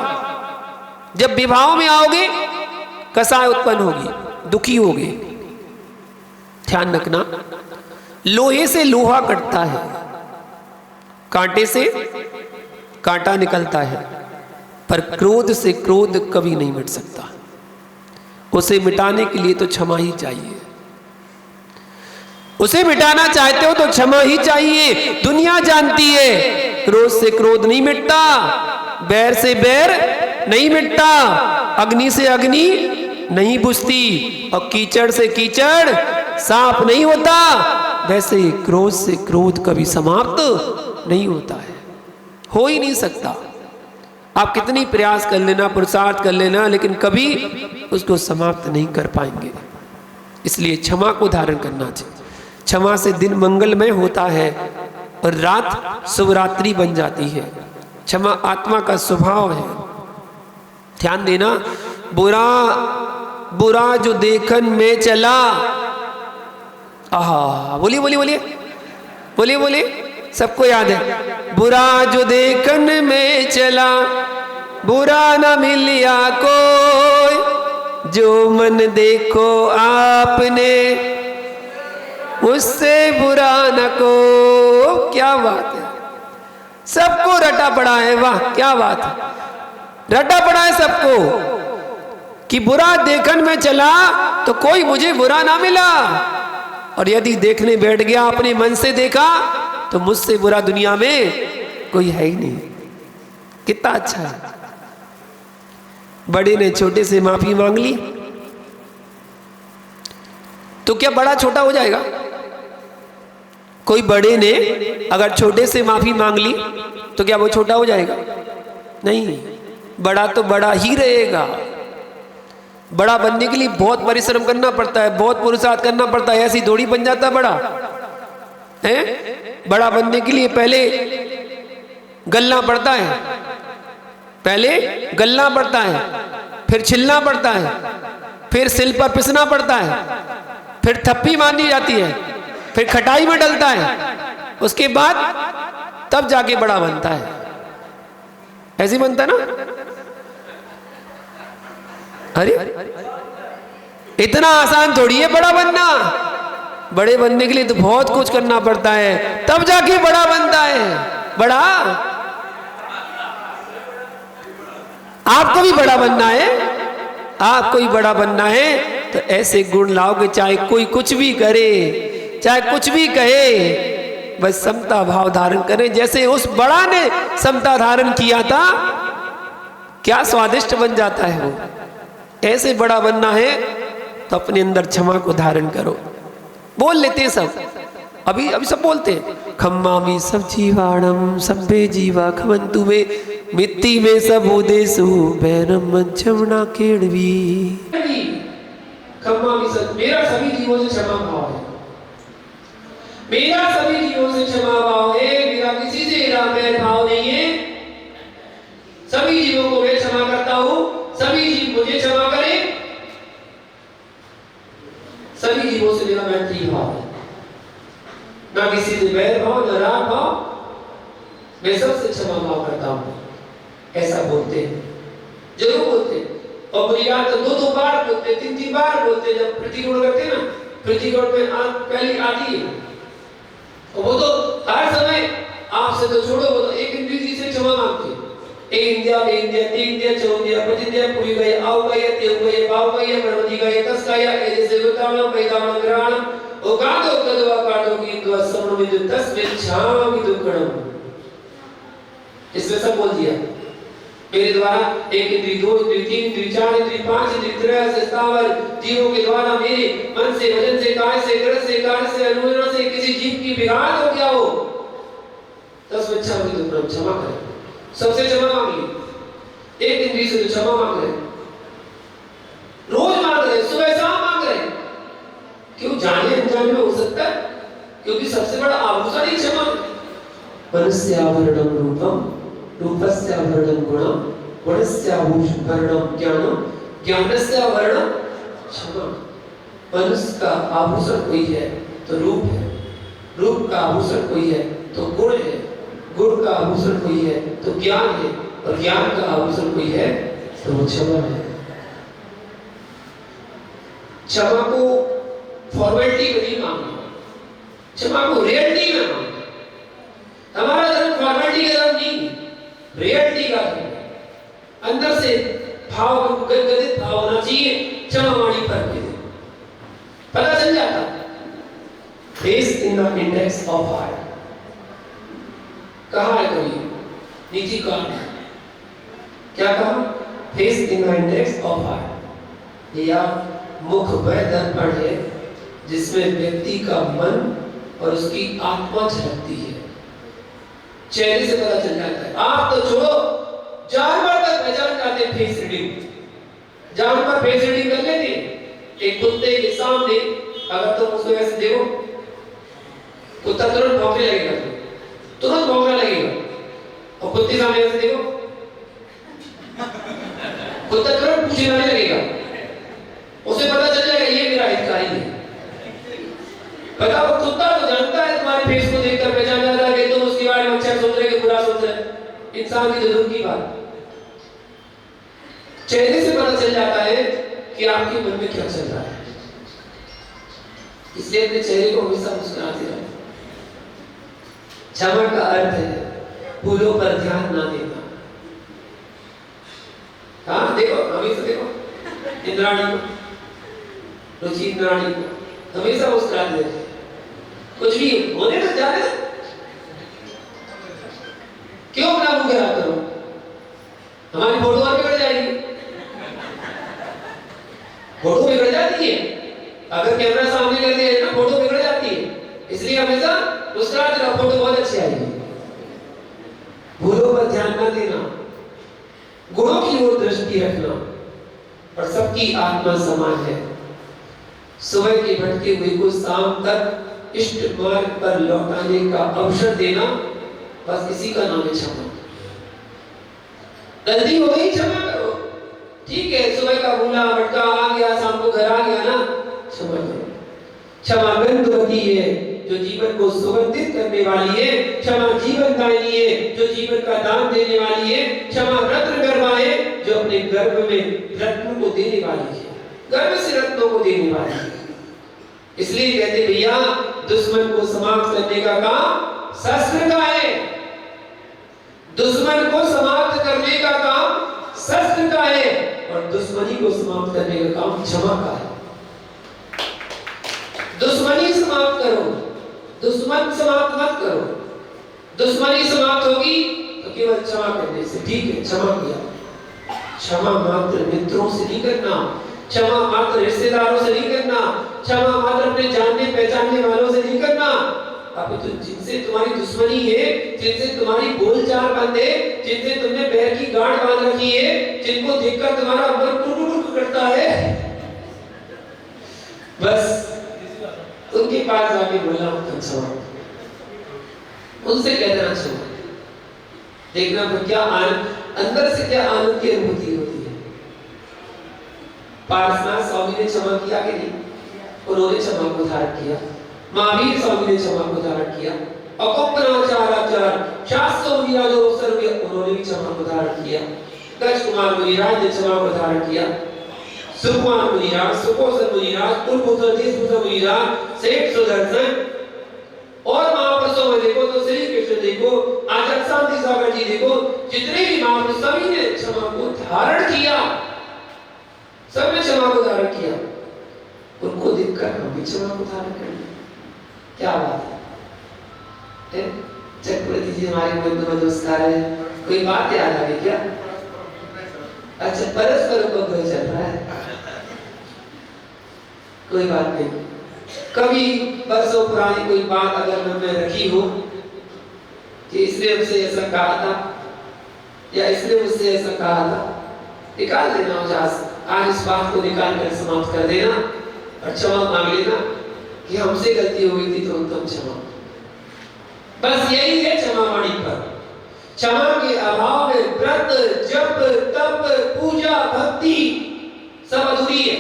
जब विभाव में आओगे कसाय उत्पन्न होगी, दुखी होगे। ध्यान रखना, लोहे से लोहा कटता है, कांटे से कांटा निकलता है, पर क्रोध से क्रोध कभी नहीं मिट सकता। उसे मिटाने के लिए तो क्षमा ही चाहिए। उसे मिटाना चाहते हो तो क्षमा ही चाहिए। दुनिया जानती है क्रोध से क्रोध नहीं मिटता, बैर से बैर नहीं मिटता, अग्नि से अग्नि नहीं बुझती, और कीचड़ से कीचड़ साफ नहीं होता। वैसे क्रोध से क्रोध कभी समाप्त नहीं होता है, हो ही नहीं सकता। आप कितनी प्रयास कर लेना, पुरुषार्थ कर लेना, लेकिन कभी उसको समाप्त नहीं कर पाएंगे। इसलिए क्षमा को धारण करना चाहिए। क्षमा से दिन मंगलमय होता है और रात शिवरात्रि बन जाती है। क्षमा आत्मा का स्वभाव है। ध्यान देना, बुरा बुरा जो देखन में चला, आहा, बोलिए बोलिए बोलिए बोलिए बोलिए, सबको याद है। बुरा जो देखन में चला, बुरा न मिलिया कोई, जो मन देखो आपने, उससे बुरा न को। क्या बात है, सबको रटा पड़ा है। वाह क्या बात है, रटा पड़ा है सबको कि बुरा देखन में चला तो कोई मुझे बुरा ना मिला, और यदि देखने बैठ गया अपने मन से देखा तो मुझसे बुरा दुनिया में कोई है ही नहीं। कितना अच्छा है। बड़े ने छोटे से माफी मांग ली तो क्या बड़ा छोटा हो जाएगा? कोई बड़े ने अगर छोटे से माफी मांग ली तो क्या वो छोटा हो जाएगा? नहीं, बड़ा तो बड़ा ही रहेगा। बड़ा बनने के लिए बहुत परिश्रम करना पड़ता है, बहुत पुरुषार्थ करना पड़ता है, ऐसी थोड़ी बन जाता बड़ा है। बड़ा बनने के लिए पहले गलना पड़ता है, पहले गलना पड़ता है, फिर छिलना पड़ता है, फिर सिल पर पिसना पड़ता है, फिर थप्पी मारनी जाती है, फिर खटाई में डलता है, उसके बाद तब जाके बड़ा बनता है। ऐसे बनता है ना? अरे इतना आसान थोड़ी है बड़ा बनना। बड़े बनने के लिए तो बहुत कुछ करना पड़ता है, तब जाके बड़ा बनता है। बड़ा आपको भी बड़ा बनना है, आपको भी बड़ा बनना है तो ऐसे गुण लाओगे, चाहे कोई कुछ भी करे, चाहे कुछ भी कहे, बस समता भाव धारण करें। जैसे उस बड़ा ने समता धारण किया था, क्या स्वादिष्ट बन जाता है वो। ऐसे बड़ा बनना है तो अपने अंदर क्षमा को धारण करो। बोल लेते हैं सब, अभी अभी सब बोलते हैं, खम्मामि सब जीवाणम सभ्य जीवा खमंतु में मिट्टी में सब उदेसु बैरम मंचमना केड़वी। खम्मामि सब, मेरा सभी जीवों से क्षमा भाव है, मेरा सभी जीवों से क्षमा भाव है, मेरा किसी से बैर भाव नहीं है। सभी जीवों को मैं क्षमा करता हूं, सभी जीव मुझे क्षमा करें। सभी जीवों से मेरा मैत्री भाव है, ना किसी से बैर भाव, ना राग भाव, मैं सबसे क्षमा भाव करता हूं। ऐसा बोलते हैं, जरूर बोलते हैं। और बुरी बात तो दो बार बोलते, तीन बार बोलते। जब प्रतिगुण करते हैं ना, प्रतिगुण में पहली आती है, और वो तो हर समय आपसे तो छोड़ो, वो तो एक इंद्रिय से क्षमा मांगते हैं। इंडिया बे इंडिया ती इंडिया चौ इंडिया पच इंडिया पूरी गए आओ गए ते गए पाव गए गणपति गए तस गया ऐसे सेवताना पैदाना ग्रहण ओ गादो कदवा काटो की तो समण में तस में छाम दुकणम। इसमें सब बोल दिया मेरे द्वारा। एक इंद्रिय, दो इंद्रिय, तीन इंद्रिय, चार इंद्रिय, पांच इंद्रिय, त्रय से स्थावर जीवों के द्वारा मेरे मन से, वचन से, काय से, कर्म से, कार्य से, अनुमोदन से किसी जीव की विघात हो गया हो, तस में छाम दुकणम, क्षमा करें। सबसे क्षमा मांग ली, एक इंद्रिय से तो क्षमा मांग रहे, रोज मांग रहे, सुबह शाम मांग रहे। क्यों? जाने अनजाने में हो सकता है, क्योंकि सबसे बड़ा आभूषण ही क्षमा है। मनस्य आभरणम रूपम, रूपस्य आभरणम गुणम, गुणस्य आभूषणम ज्ञानम, ज्ञानस्य आभरणम क्षमा। मनुष्य का आभूषण कोई है तो रूप है, रूप का आभूषण कोई है तो गुण है, गुण का आभूषण कोई है तो ज्ञान है, और ज्ञान का आभूषण कोई है तो क्षमा है। क्षमा को फॉर्मेलिटी में नहीं मांगना, क्षमा को रियलिटी में मांगना। हमारा धर्म फॉर्मेलिटी का धर्म नहीं, रियलिटी का धर्म है। अंदर से भाव गदगदित भाव होना चाहिए। क्षमा वाणी पर पता चल जाता, face in the index of heart. कहा है कभी नीतिकार ने, क्या कहा? Face in the index of heart, या मुख वह दर्पण है जिसमें व्यक्ति का मन और उसकी आत्मा झलकती है। चेहरे से पता चल जाता है। आप तो छोड़ो, जानवर तक पहचान जाते हैं फेस रीडिंग। जानवर फेस रीडिंग कर लेते हैं। एक कुत्ते के सामने अगर तुम उसको ऐसे देखो, कुत्ता तुरंत भौंकने लगेगा, तुरंत भौंकने लगेगा। और कुत्ते सामने ऐसे देखो, कुत्ता तुरंत पूछे जाने लगेगा। उसे पता चल जाएगा ये मेरा हितकारी है। पता वो कुत्ता तो जानता है, तुम्हारे फेस को देखकर पहचान जाता है कि तुम उसके बारे में अच्छा सोच रहे कि बुरा सोच रहे। इंसान की जरूरत की बात, चेहरे से पता चल जाता है कि आपके मन में क्या चल रहा है। इसलिए अपने चेहरे को हमेशा मुस्कुराते रहो। क्षमा का अर्थ है फूलों पर ध्यान ना देना। हाँ देखो, हमेशा देखो इंद्राणी को, रुचि नारायणी हमेशा मुस्कुराते रहते, कुछ भी होने तो जाने दो। क्यों अपना मुंह खराब करो? हमारी फोटो और बिगड़ जाएगी, फोटो बिगड़ जाती है अगर कैमरा सामने कर दिया ना, फोटो बिगड़ जाती है। इसलिए हमेशा मुस्कुराते रहो, फोटो बहुत अच्छी आएगी। भूलों पर ध्यान न देना, गुणों की ओर दृष्टि रखना, और सबकी आत्मा समान है। सुबह के भटके हुए को शाम तक इष्ट मार्ग पर लौटाने का अवसर देना, बस इसी का नाम है क्षमा। गलती हो गई, क्षमा करो, ठीक है। सुबह का भूला भटका आ गया, शाम को घर आ गया ना, क्षमा करो। क्षमा गंधवती है जो जीवन को सुगंधित करने वाली है। क्षमा जीवन दायिनी है जो जीवन का दान देने वाली है। क्षमा रत्न गर्भा है जो अपने गर्भ में रत्नों को देने वाली है, गर्भ से रत्नों को देने वाली है। इसलिए कहते भैया, दुश्मन को समाप्त करने का काम शस्त्र का है। दुश्मन को समाप्त करने का काम शस्त्र का है, और दुश्मनी को समाप्त करने का काम क्षमा का है। दुश्मनी समाप्त करो, दुश्मन समाप्त मत करो। दुश्मनी समाप्त होगी तो केवल क्षमा करने से, ठीक है क्षमा किया। क्षमा मात्र मित्रों से नहीं करना, क्षमा मात्र रिश्तेदारों से नहीं करना, क्षमा मात्र अपने जानने पहचानने वालों से नहीं करना। अब तो जिनसे तुम्हारी दुश्मनी है, जिनसे तुम्हारी बोलचाल बंद है, जिनसे तुमने पैर की गांठ बांध रखी है, जिनको देखकर तुम्हारा मन टुक करता है, बस उनके पास जाके बोलना क्षमा, उनसे कह देना क्षमा। देखना फिर क्या आनंद, अंदर से क्या आनंद की अनुभूति होती है। पार्श्वनाथ स्वामी ने क्षमा किया कि नहीं? उन्होंने क्षमा को धारण किया। महावीर स्वामी ने क्षमा को धारण किया। अकोपनाचार्य शास्त्रों की जो अवसर हुए, उन्होंने भी क्षमा को धारण किया। दक्ष कुमार मुनिराज ने क्षमा को धारण किया। सुकुमार मुनिराज, सुकोसर मुनिराज, कुलपुत्र देशभूषण मुनिराज, सेठ सुदर्शन, और महापुरुषों में देखो तो श्री कृष्ण देखो, आचार्य शांति सागर जी देखो, जितने भी महापुरुष सभी ने क्षमा को धारण किया, सबने क्षमा को धारण किया। उनको देखकर हम भी क्षमा को धारण करें, क्या बात है? चक्रवर्ती जी हमारे मन में नमस्कार है। कोई बात याद आ गई क्या? अच्छा, परस्पर उपग्रह चल रहा है, कोई बात नहीं। कभी बरसों पुरानी कोई बात अगर मन में रखी हो कि इसने हमसे ऐसा कहा था या इसने मुझसे ऐसा कहा था, निकाल देना आज इस बात को निकाल कर समाप्त कर देना और क्षमा मांग लेना कि हमसे गलती हो गई थी तो उत्तम क्षमा। बस यही है क्षमा वाणी पर। क्षमा के अभाव में व्रत, जप, तप, पूजा, भक्ति सब अधूरी है,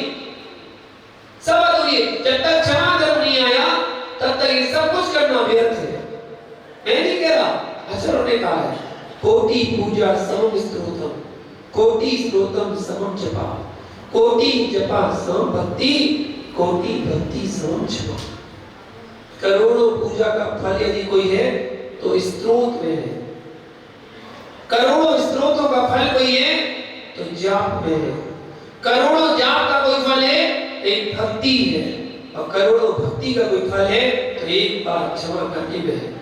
सब अधूरी है। जब तक क्षमा धर्म नहीं आया तब तक ये सब कुछ करना व्यर्थ है। मैं नहीं कह रहा, अचरों ने कहा है, कोटि पूजा समम स्तोत्रम, कोटि स्तोत्रम समम जपा, कोटि जपा समम भक्ति, कोटि भक्ति समम क्षमा। करोड़ों पूजा का फल यदि कोई है तो स्त्रोत में है, करोड़ों स्त्रोतों का फल कोई है तो जाप में है, करोड़ों जाप का कोई फल है एक भक्ति है, और करोड़ों भक्ति का कोई फल है तो एक बार क्षमा करने में है।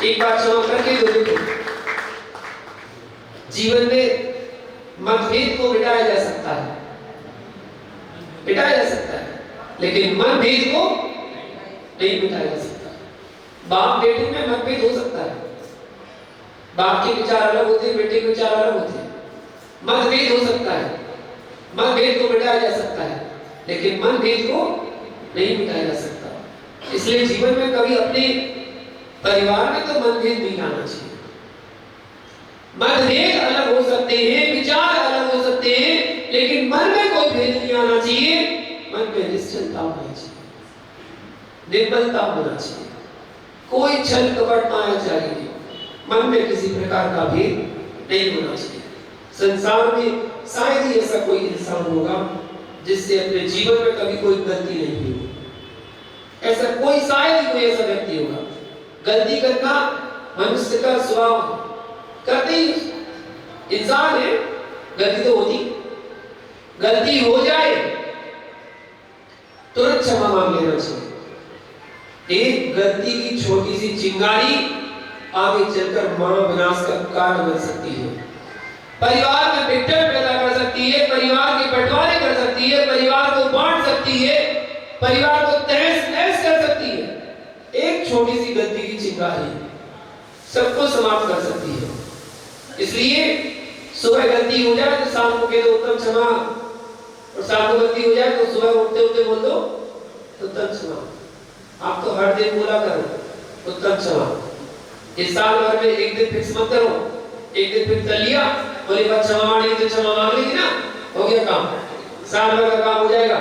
एक बार क्षमा करके तो देखो, जीवन में मतभेद को मिटाया जा सकता है, मिटाया जा सकता है, लेकिन मतभेद को नहीं मिटाया जा सकता। बाप बेटे में मतभेद हो सकता है, बाप के विचार अलग होते हैं, बेटे के विचार अलग होते हैं, मतभेद हो सकता है, मतभेद को मिटाया जा सकता है, लेकिन मतभेद को नहीं मिटाया जा सकता। इसलिए जीवन में कभी अपने परिवार में तो मतभेद नहीं आना चाहिए। मतभेद अलग हो सकते हैं, विचार अलग हो सकते हैं, लेकिन मन में कोई भेद नहीं आना चाहिए। मन में निश्चलता होनी चाहिए, निर्मलता होना चाहिए, कोई छल कपट ना आना चाहिए, मन में किसी प्रकार का भेद नहीं होना चाहिए। संसार में शायद ही ऐसा कोई इंसान होगा जिससे अपने जीवन में कभी कोई गलती नहीं हुई हो। ऐसा कोई शायद ही कोई ऐसा व्यक्ति होगा। गलती करना मनुष्य का स्वभाव, करते ही इंसान है, गलती तो होती, गलती हो जाए तुरंत क्षमा मांग लेना चाहिए। एक गलती की छोटी सी चिंगारी आगे चलकर महाविनाश का कारण बन सकती है, परिवार में बिगड़न पैदा कर सकती है, परिवार के बंटवारे कर सकती है, परिवार को बांट सकती है, परिवार को तहस नहस कर सकती है। एक छोटी सी गलती की चिंगारी सबको समाप्त कर सकती है। इसलिए सुबह गलती हो जाए तो शाम को कह दो उत्तम क्षमा, और शाम को गलती हो जाए तो सुबह उठते उठते बोल दो उत्तम क्षमा। आप तो हर दिन बोला करो उत्तम क्षमा। इस साल भर में एक दिन फिक्स मत करो, एक दिन फिक्स कर लिया, बोले बात क्षमा मांगेगी तो क्षमा मांग लेगी ना, हो गया काम, साल भर का काम हो जाएगा।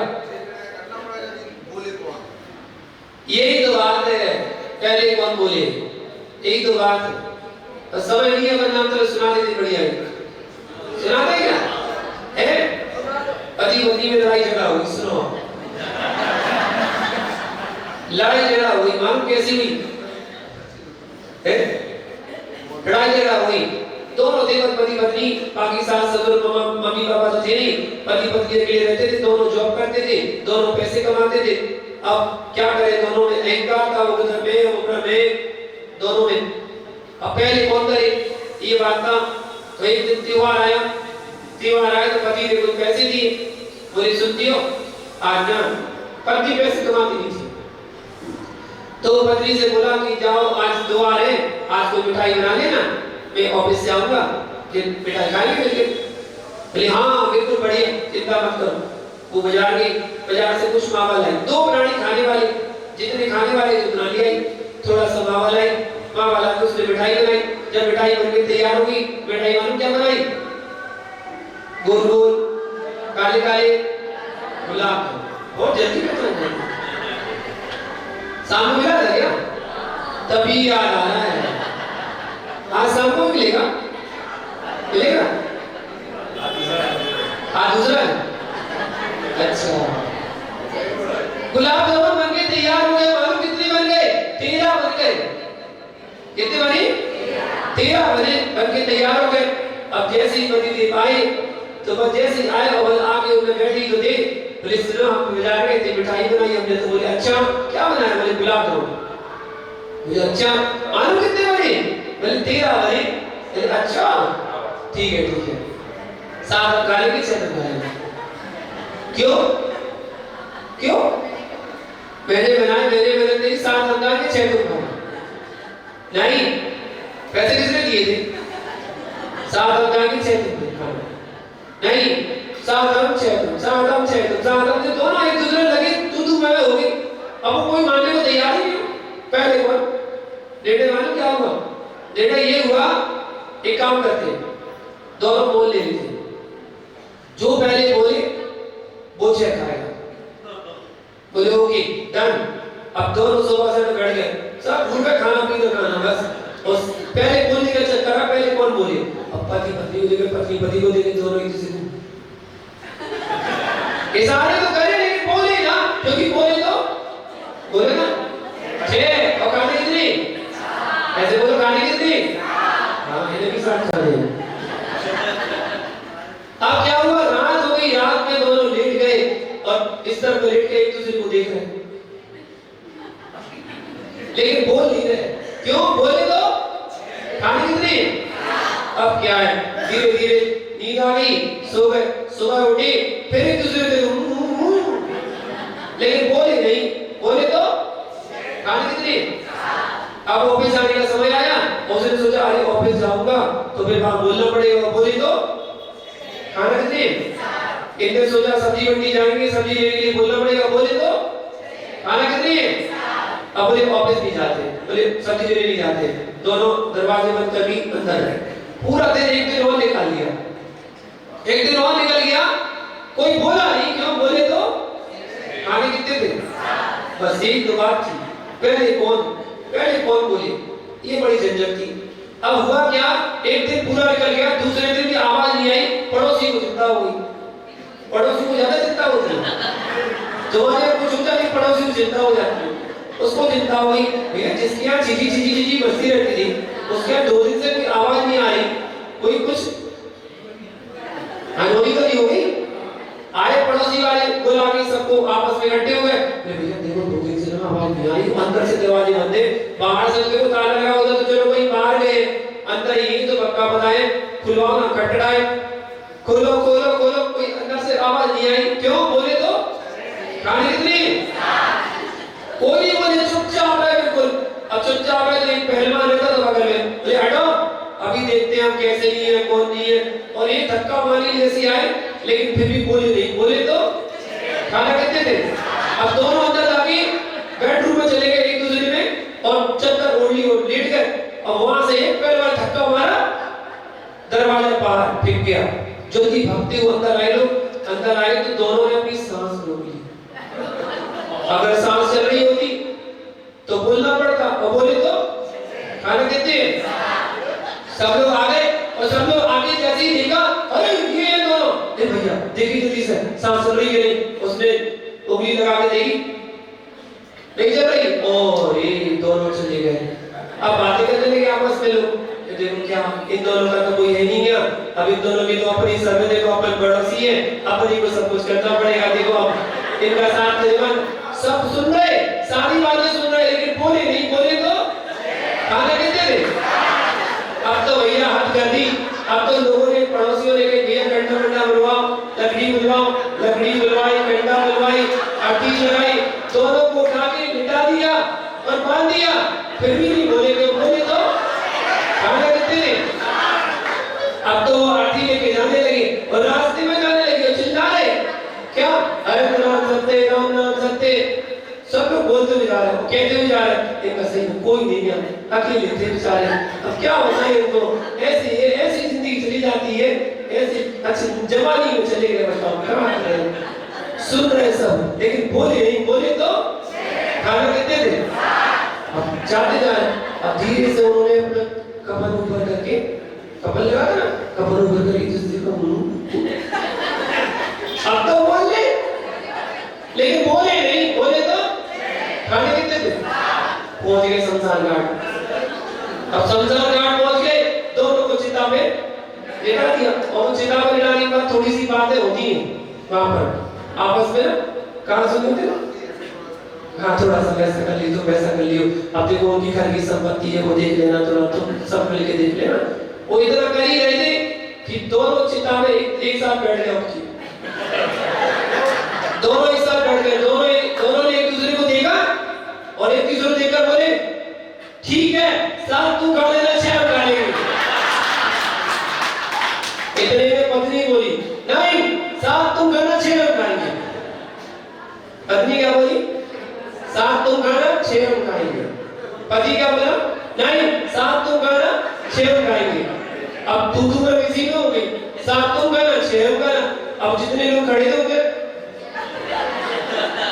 यही तो बात है, पहले कौन बोले, यही तो बात है। तो समय नहीं है वरना तो सुना देती बढ़िया है, सुनाते क्या है? पति पत्नी में लड़ाई झगड़ा हुई, सुनो लड़ाई झगड़ा हुई, मालूम कैसी हुई है? लड़ाई झगड़ा हुई, दोनों थे पति पत्नी, बाकी सास ससुर मम्मी पापा तो थे नहीं, पति पत्नी अकेले रहते थे, दोनों जॉब करते थे, दोनों पैसे कमाते थे। अब क्या करें, दोनों में अहंकार था, उधर में दोनों में। अब पहले कौन करे ये बात था। तो एक दिन त्योहार आया तो पति ने कुछ पैसे दिए, बोले सुनती हो आज ना, पति पैसे कमाती नहीं थी, तो पत्नी से बोला कि जाओ आज त्योहार है, आज कोई मिठाई बना लेना, मैं ऑफिस से आऊंगा, फिर मिठाई खाएंगे मिलके। बोले हाँ बिल्कुल बढ़िया, चिंता मत करो। वो बाजार गई, बाजार से कुछ मावा लाई, 2 प्राणी खाने वाले, जितने खाने वाले उतना ले आई, थोड़ा सा मावा लाई, मावा ला के उसने मिठाई बनाई। जब मिठाई बनके तैयार हो गई, मिठाई मालूम क्या बनाई? गोल गोल काले काले गुलाब, बहुत जल्दी खत्म हो गई। सामने मिला था क्या? तभी याद आ रहा है, आज शाम को मिलेगा, मिलेगा आज दूसरा है। अच्छा, गुलाब जामुन बन के तैयार हो गए, मालूम कितने बन गए? 13 बन गए। कितने बने? 13 बने, बन के तैयार हो गए। अब जैसे ही पति देव आए तो बस जैसे आए और आके उन्हें बैठी तो दे, बोले सुनो हम बाजार गए थे, मिठाई बनाई हमने। तो बोले अच्छा क्या बनाया? बोले गुलाब जामुन। बोले अच्छा, मालूम कितने बने? बोले 13 बने। बोले अच्छा ठीक है, साथ गाली की छत बनाए। क्यों क्यों? मैंने बनाए, मैंने तेरी साथ अंदाज के 6 बनाए नहीं, पैसे किसने दिए थे? साथ अंदाज के 6 नहीं, साथ हम 6 से दोनों एक दूसरे लगे तू मैं हो गई। अब वो कोई मानने को तैयार ही नहीं। पहले कौन डेढ़े मालूम क्या हुआ? डेढ़े ये हुआ, एक काम करते दोनों बोल ले लेते, जो पहले बोले वो चेक आएगा। बोले ओके डन। अब दोनों सोफा सेट बैठ गए, सब भूल गए खाना पीना खाना बस। और पहले बोलने का चक्कर है, पहले कौन बोले? अब पति पत्नी को देखे, पत्नी पति को देखे, दोनों एक दूसरे को इशारे तो करे लेकिन बोले ना, क्योंकि बोले ना 6 और खाने कितने? ऐसे बोलो खाने कितने? हाँ मैंने भी साथ खा लिया। अब क्या हुआ? रात हो गई, रात में दोनों लेट गए और बिस्तर पर लेट के एक दूसरे को देख रहे, लेकिन बोल नहीं रहे। क्यों? बोले तो खाने कितने? अब क्या है, धीरे धीरे नींद आ गई, सो गए। सुबह उठे फिर एक दूसरे से लेकिन बोले नहीं। बोले तो खाने कितने? अब ऑफिस आने का समय आया, उसने सोचा अरे ऑफिस जाऊंगा तो फिर वहां बोलना पड़ेगा। बोली तो खाना कितने? इनने सोचा सब्जी मंडी जाएंगे, सब्जी लेने के लिए बोलना पड़ेगा। बोले तो खाना कितने? अब बोले ऑफिस नहीं जाते, बोले सब्जी लेने नहीं जाते। दोनों दरवाजे बंद करके अंदर रहे। पूरा दिन एक दिन और निकाल लिया, एक दिन और निकल गया, कोई बोला नहीं। क्यों? बोले तो खाने कितने थे? बस यही तो बात थी। पहले कौन बोले, ये बड़ी झंझट थी। अब हुआ क्या, एक दिन पूरा निकल गया, दूसरे दिन भी आवाज नहीं आई, पड़ोसी को चिंता हो गई। पड़ोसी को ज्यादा चिंता होती है, तुम्हारे कुछ होता नहीं, पड़ोसी को चिंता हो जाती है। उसको चिंता हुई, भैया जिसके यहाँ चीजी बजती रहती थी, उसके यहाँ 2 दिन से कोई आवाज नहीं आ रही, कोई कुछ अनहोनी तो नहीं हो गई। आए पड़ोसी वाले बुला के सबको आपस में इकट्ठे हुए, बताए, खुलवाओ ना, खटखटाए, खोलो खोलो खोलो, कोई अंदर से आवाज नहीं आई। क्यों? बोले तो कहानी कितनी, कोई नहीं बोले, चुपचाप है बिल्कुल। अब चुपचाप है तो एक पहलवान रहता था बगल में, बोले हटो अभी देखते हैं हम कैसे नहीं है कौन नहीं है। और ये धक्का मारी जैसी आए, लेकिन फिर भी बोले नहीं। बोले तो खाना कहते थे। अब दोनों अंदर जाके बेडरूम में चले गए एक दूसरे में, और चद्दर ओढ़ ली और लेट गए। और वहां से एक पहलवान धक्का मारा, दरवाजा बाहर फेंक गया। जल्दी भागते हुए अंदर आए लोग। अंदर आए तो दोनों ने अपनी सांस रोक ली। अगर सांस चल रही होती तो बोलना पड़ता, और बोले तो खाना कहते हैं। सब लोग आ गए, और सब लोग आगे जैसे ही देखा, अरे ये दोनों, ए भैया देखी जल्दी से सांस चल रही है नहीं। उसने उंगली लगा के देखी, नहीं चल रही, और ये दोनों चले गए। अब बातें करने लगे आपस में लोग, देखो क्या इन दोनों का तो कोई है नहीं है। अब इन दोनों की तो अपनी सब देखो, अपन पड़ोसी है, अपनी को सब कुछ करना पड़ेगा। देखो अब इनका साथ जीवन सब सुन रहे, सारी बातें सुन रहे, लेकिन बोले नहीं। बोले तो खाना कहते थे। अब तो भैया हद कर दी। अब तो लोगों ने, पड़ोसियों ने कहा भैया कंडा कंडा बुलवाओ, लकड़ी बुलवाओ, लकड़ी बुलवाई, कंडा बुलवाई, आटी लगाई, दोनों को उठा के लिटा दिया और बांध दिया। फिर भी नहीं बोले। बोले तो खाना कहते थे। अब तो वो आरती लेके जाने लगे, और रास्ते में जाने लगे, चिल्ला रहे क्या, अरे राम सत्य, राम नाम सत्य। सब लोग बोलते हुए जा रहे हैं, कहते हुए जा रहे हैं, इनका सही कोई नहीं है, अकेले थे बेचारे। अब क्या होता है इनको, ऐसी जिंदगी चली जाती है, ऐसी अच्छी जवानी में चले गए। बताओ क्या कर रहे, सुन रहे सब, लेकिन बोले नहीं। बोले तो खाना कहते थे। अब जाते जा रहे, अब धीरे से उन्होंने अपना कमर ऊपर करके, कमर लगा ना, कमर ऊपर करके जिस को अब तो बोल ले, लेकिन बोले नहीं। बोले तो खाने कहते थे। पहुंच गए शमशान घाट। अब शमशान घाट पहुंच गए, दोनों को चिता में लेटा दिया। और चिता में लेटाने के बाद थोड़ी सी बातें होती हैं वहां पर आपस में, कहां सुनते थे, हाँ थोड़ा सा वैसा कर लियो, वैसा कर लियो, अब देखो उनकी घर की संपत्ति है वो देख लेना, थोड़ा तुम सब मिलके देख लेना। वो इतना कर ही रहे थे कि दोनों चिता में एक साथ बैठ गए। दोनों एक साथ बैठ गए, दोनों ने एक दूसरे को देखा, और एक दूसरे को देखकर बोले ठीक है साथ तू खा लेना, 6 खा लेंगे। इतने में पत्नी बोली नहीं साथ तुम खाना, 6 खाएंगे। पत्नी क्या बोली, साथ तुम खाना, 6 खाएंगे। पति क्या बोला, नहीं साथ तुम खाना, 6 खाएंगे। अब तू में किसी में हो गई, साथ तुम खाना, 6 खाना। अब जितने लोग खड़े थे उनके,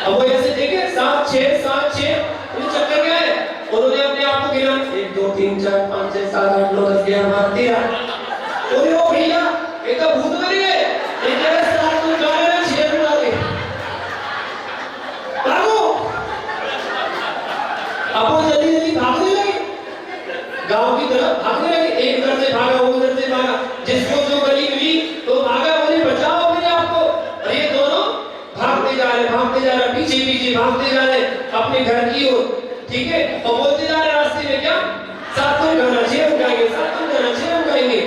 अब वो ऐसे देखे 7 6 7 6, उन्हें चक्कर क्या है, उन्होंने अपने आप को गिना 1 2 3 4 5 6 7 8 9 10 11 12 13। ओए ओ भैया ये तो भूत बन गए, ये तेरे साथ तुम जा रहे हैं 6 बना दे, भागो। अब वो जल्दी जल्दी भागने लगे, गांव की तरफ भागने लगे। एक उधर से भागा, वो उधर से भागा, जिसको जो गली मिली तो भागा, बोले बचाओ अपने आप को। और ये दोनों भागते जा रहे, पीछे पीछे भागते जा रहे अपने घर की ओर, ठीक है। और बोलते जा रहे रास्ते में क्या, साथ तुम खाना, 6 खाएंगे, साथ तुम खाना, 6 खाएंगे।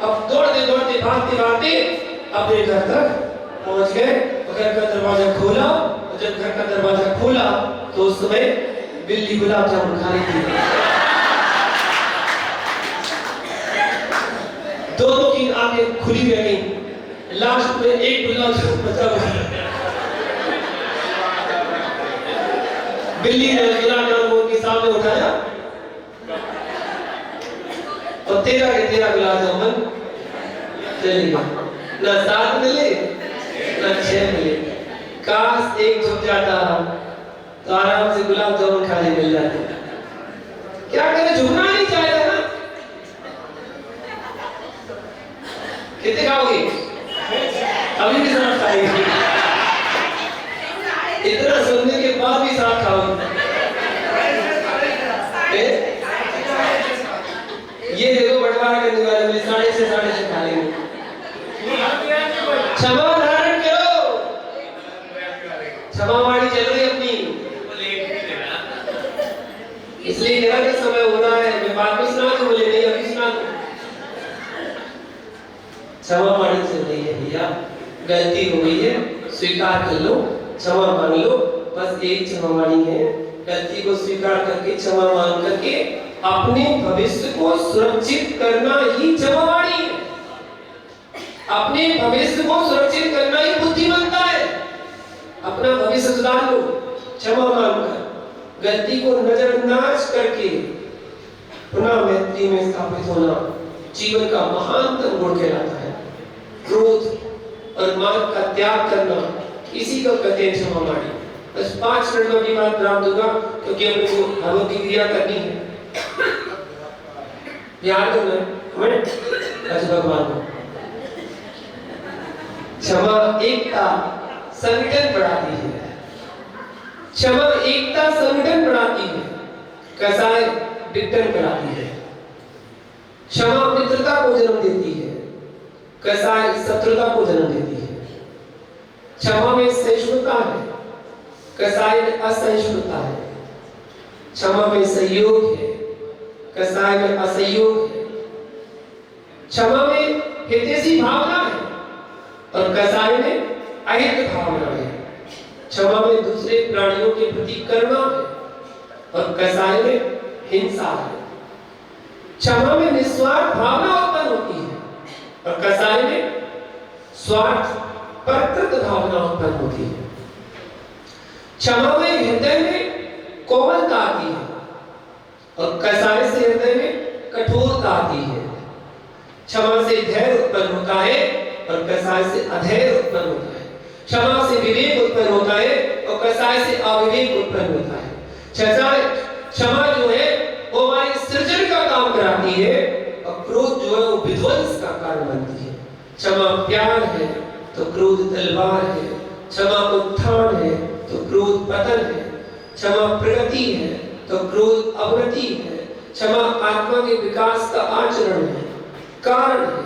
अब दौड़ते दौड़ते भागते भागते अपने घर तक पहुंच गए। घर का दरवाजा खोला, और जब घर का दरवाजा खोला तो उस समय बिल्ली गुलाब जामुन खा रही थी। दोनों की आंखें खुली रह गई। लास्ट में एक गुलाब जामुन बचा हुआ, बिल्ली ने गुलाब जामुन के सामने उठाया, और तेरा के तेरा गुलाब जामुन चले गया। ना 7 मिले ना 6 मिले। काश एक झुक जाता तो आराम से गुलाब जामुन खाने मिल जाते। क्या करे, झुकना नहीं चाहता ना। कितने खाओगे, अभी भी साथ खाएंगे, इतना सुनने के बाद भी साथ खाओगे। ये देखो बंटवारा करने वाले बोले 6:30 खा लेंगे। क्षमा धारण करो, क्षमावाणी चल रही अपनी, इसलिए मेरा क्या समय हो रहा है, मैं बाद में सुना दूं, बोले नहीं अभी सुना दूं। क्षमा मांगने से नहीं है भैया, गलती हो गई है, स्वीकार कर लो, क्षमा मांग लो, बस एक क्षमा मांगी है। गलती को स्वीकार करके क्षमा मांग करके अपने भविष्य को सुरक्षित करना ही क्षमा मांगी है। अपने भविष्य को सुरक्षित करना ही बुद्धिमत्ता है। अपना भविष्य सुधार लो क्षमा मांगकर, गलती को नजरअंदाज करके पुनः मैत्री में स्थापित होना जीवन का महानतम गुण कहलाता है। क्रोध और मान का त्याग करना, इसी को कहते हैं क्षमा मांगी। बस 5 मिनट में अपनी बात विराम दूंगा, क्योंकि अपने को भगवत की क्रिया करनी है, याद करना है हमें। अच्छा भगवान को क्षमा एकता संगठन बढ़ाती है, क्षमा एकता संगठन बढ़ाती है, कसाय विघटन कराती है। क्षमा मित्रता को जन्म देती है, कसाय शत्रुता को जन्म देती है। क्षमा में सहिष्णुता है, कसाय में असहिष्णुता है। क्षमा में सहयोग है, कसाय में असहयोग है। क्षमा में हितैषी भावना है और कसाय में अहित भावना है। क्षमा में दूसरे प्राणियों के प्रति करुणा है और कसाय में हिंसा है। क्षमा में निस्वार्थ भावना उत्पन्न होती है और कसाय में स्वार्थ परकृत भावना उत्पन्न होती है। क्षमा में हृदय में कोमलता आती है और कसाय से हृदय में कठोरता आती है। क्षमा से धैर्य उत्पन्न होता है और कसाय से अधैर्य उत्पन्न होता है। क्षमा से विवेक उत्पन्न होता है और कसाय से अविवेक उत्पन्न होता है। क्षमा जो है वो हमारे सृजन का काम कराती है और क्रोध जो है वो विध्वंस का कारण बनती है। क्षमा प्यार है तो क्रोध तलवार है, क्षमा उत्थान है तो क्रोध पतन है, क्षमा प्रगति है तो क्रोध अवनति है, क्षमा आत्मा के विकास का आचरण है, कारण है।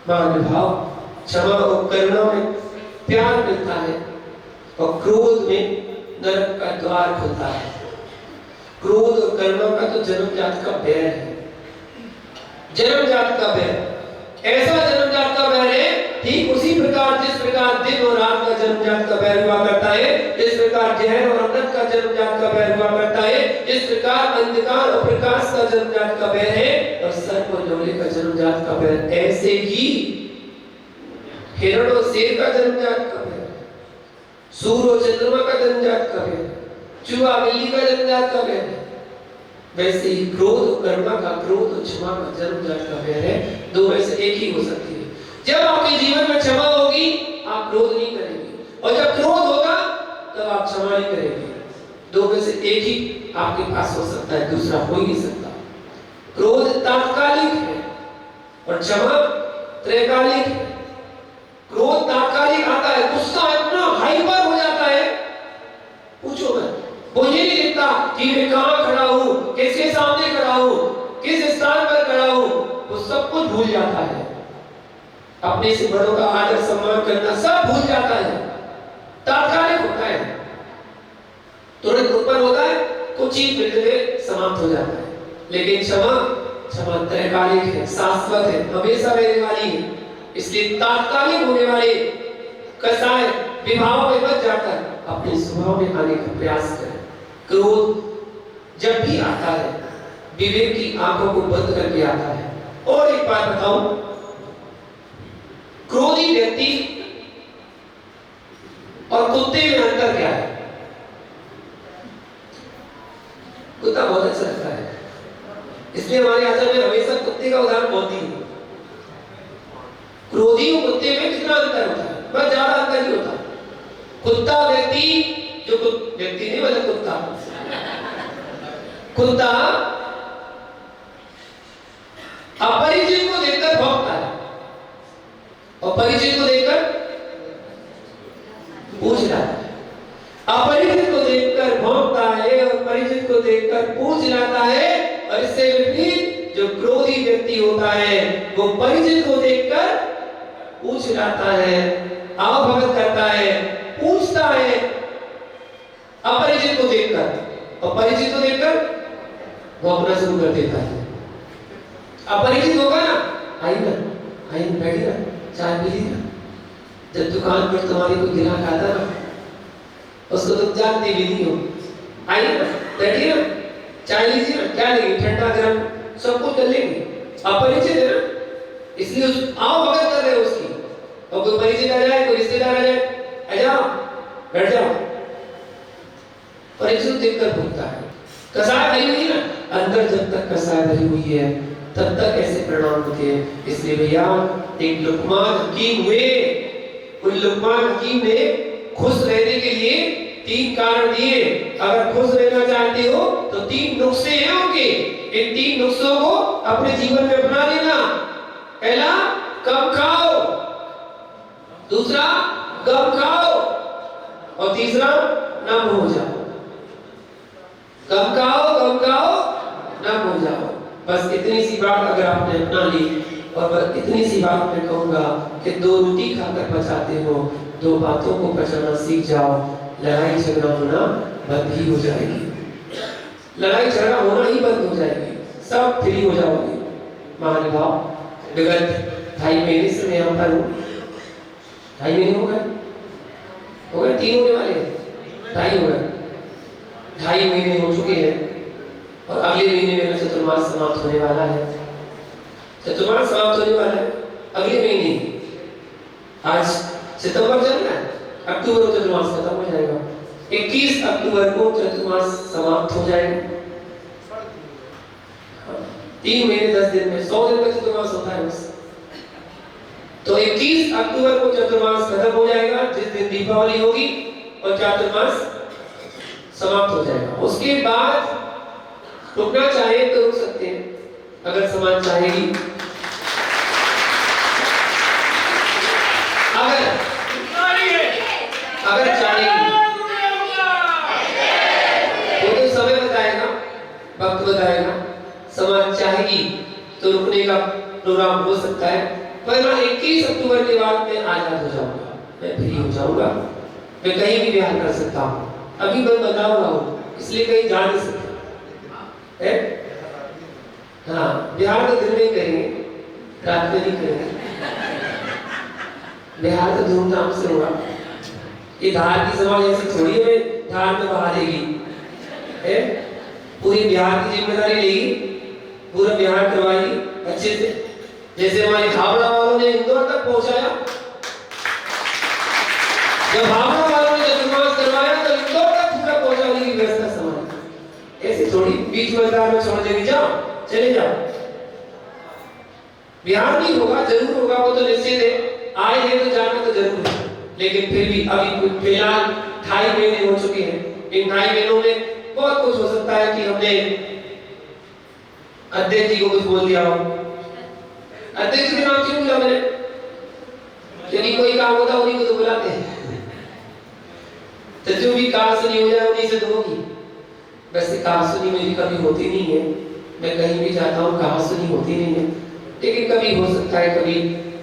मान भाव, क्षमा और करुणा में प्यार मिलता है और क्रोध में नरक का द्वार खुलता है। क्रोध और करुणा का तो जन्मजात का बैर है, जन्मजात का बैर। ऐसा जन्मजात का बैर है, ठीक उसी प्रकार जिस प्रकार दिन और रात का जन्मजात का बैर हुआ करता है, इस प्रकार जहर और अमृत का जन्मजात का बैर हुआ करता है, इस प्रकार अंधकार और प्रकाश का जन्मजात का बैर है और सर्प और लोहे का जन्मजात का बैर। ऐसे ही हिरण और शेर का जन्मजात का बैर, सूर्य और चंद्रमा का जन्मजात का बैर, चूहा बिल्ली का जन्मजात का बैर है। वैसे ही क्रोध और करुणा का, क्रोध और क्षमा का जन्मजात का बैर है। दो में से एक ही हो सकती है। जब आपके जीवन में क्षमा होगी आप क्रोध नहीं करेंगे, और जब क्रोध होगा तब आप क्षमा नहीं करेंगे। दो में से एक ही आपके पास हो सकता है, दूसरा हो ही नहीं सकता। क्रोध तात्कालिक है और क्षमा त्रैकालिक है। क्रोध तात्कालिक आता है, गुस्सा इतना हाइपर हो जाता है पूछो मत। वो ये नहीं देखता कि मैं कहां खड़ा हूं, किसके सामने खड़ा हूं, किस स्थान पर खड़ा हूं, वो सब कुछ भूल जाता है। अपने से बड़ों का आदर सम्मान करना सब भूल जाता है। तात्कालिक होता है, तुरंत उत्पन्न होता है, कुछ ही मिनट में समाप्त हो जाता है। लेकिन क्षमा त्रैकालिक है, शाश्वत है, हमेशा रहने वाली है। इसलिए तात्कालिक होने वाले कसाय विभाव में बच जाकर अपने स्वभाव में आने का प्रयास करें। क्रोध जब भी आता है विवेक की आंखों को बंद करके आता है। और एक बात बताऊं, क्रोधी व्यक्ति और कुत्ते में अंतर क्या है? कुत्ता बहुत अच्छा लगता है, इसलिए हमारे आचार्य में हमेशा कुत्ते का उदाहरण बहुत ही। क्रोधी और कुत्ते में कितना अंतर होता है? बस ज्यादा अंतर नहीं होता। कुत्ता व्यक्ति, जो व्यक्ति नहीं मतलब कुत्ता अपरिचित को देखकर भौंकता है और परिचित को देखकर पूछ रहा है। अपरिचित को देखकर भौंकता है और परिचित को देखकर पूछ लाता है। और इससे विपरीत जो क्रोधी व्यक्ति होता है वो परिचित को देखकर पूछ लाता है, आवभगत करता है, पूछता है अपरिचित को देखकर, और परिचित को देखकर वो अपना शुरू कर देता है। अपरिचित होगा ना, आइए आई बैठी ना, चाय पी ली ना। जब दुकान पर तुम्हारी कोई ग्राहक आता ना, उसको तुम जानती भी नहीं हो, आई ना, बैठी ना, चाय लीजिए ना, क्या लेंगे, ठंडा गरम सब कुछ कर लेंगे, आप परिचित है ना, इसलिए आओ मदद कर रहे हो उसकी। और कोई परिचित आ जाए, कोई रिश्तेदार आ जाए, आ जाओ बैठ जाओ, परिचित देखकर भूखता है। कसाय भरी हुई है ना, अंदर जब तक कसाय भरी हुई है तब तक ऐसे परिणाम होते हैं। इसलिए भैया एक लुकमान हकीम हुए, उन लुकमान हकीम ने खुश रहने के लिए 3 कारण दिए। अगर खुश रहना चाहते हो तो 3 नुस्खे हैं उनके, इन 3 नुस्खों को अपने जीवन में अपना लेना। पहला, कम खाओ, दूसरा कम खाओ, और तीसरा नम हो जाओ। कम खाओ नम हो जाओ। बस इतनी सी बात अगर आपने अपना ली, और बस इतनी सी बात मैं कहूंगा कि 2 रोटी खाकर पचाते हो, 2 बातों को पचाना सीख जाओ, लड़ाई झगड़ा होना बंद ही हो जाएगी। लड़ाई झगड़ा होना ही बंद हो जाएगी, सब फ्री हो जाओगे। महानुभाव, विगत 2.5 महीने से मैं यहाँ पर हूँ। 2.5 महीने हो गए 3 होने वाले, 2.5 हो गए, 2.5 महीने हो चुके हैं। और अगले महीने मेरा चतुर्मास समाप्त होने वाला है। चतुर्मास समाप्त होने वाला है अगले महीने। आज सितंबर चल रहा है, अक्टूबर को चतुर्मास खत्म हो जाएगा। 21 अक्टूबर को चतुर्मास समाप्त हो जाएगा। 3 महीने 10 दिन में 100 दिन का चतुर्मास होता है बस। तो 21 अक्टूबर को चतुर्मास खत्म हो जाएगा, जिस दिन दीपावली होगी, और चतुर्मास समाप्त हो जाएगा। उसके बाद रुकना चाहे तो रुक सकते हैं, अगर समाज चाहेगी। अगर चाहेगी तो समय बताएगा, वक्त बताएगा। समाज चाहेगी तो रुकने का प्रोग्राम हो सकता है, पर 21 अक्टूबर के बाद मैं आजाद हो जाऊंगा, मैं फ्री हो जाऊंगा, मैं कहीं भी विहार कर सकता हूँ। अभी मैं बता रहा हूँ, इसलिए कहीं जा नहीं सकता है। हाँ, बिहार तो दिन में ही करेंगे, रात में नहीं करेंगे। बिहार तो धूमधाम से होगा। ये धार की समाज ऐसी थोड़ी है धार में बहा देगी, है? पूरी बिहार की जिम्मेदारी लेगी, पूरा बिहार करवाएगी अच्छे से। जैसे हमारे हावड़ा वालों ने इंदौर तक पहुंचाया, जब हावड़ा वालों ने चतुर्मास करवाया तो इंदौर तक पूरा पहुंचाने की व्यवस्था संभाली। ऐसे थोड़ी बीच बाजार में छोड़ देगी, जाओ चले जाओ। बिहार नहीं होगा, जरूर होगा, वो तो निश्चित है। आए हैं तो जाना तो जरूर है, लेकिन फिर भी अभी फिलहाल 2.5 महीने हो चुके हैं। इन 2.5 महीनों में बहुत कुछ हो सकता है कि हमने अध्यक्ष जी को कुछ बोल दिया हो। अध्यक्ष के नाम क्यों बोला मैंने? यदि कोई काम होता उन्हीं को तो बुलाते हैं, तो जो भी कार सुनी हो जाए उन्हीं से तो होगी। वैसे कार सुनी मेरी कभी होती नहीं है, मैं कहीं भी जाता हूँ कार सुनी होती नहीं है, लेकिन कभी हो सकता है, कभी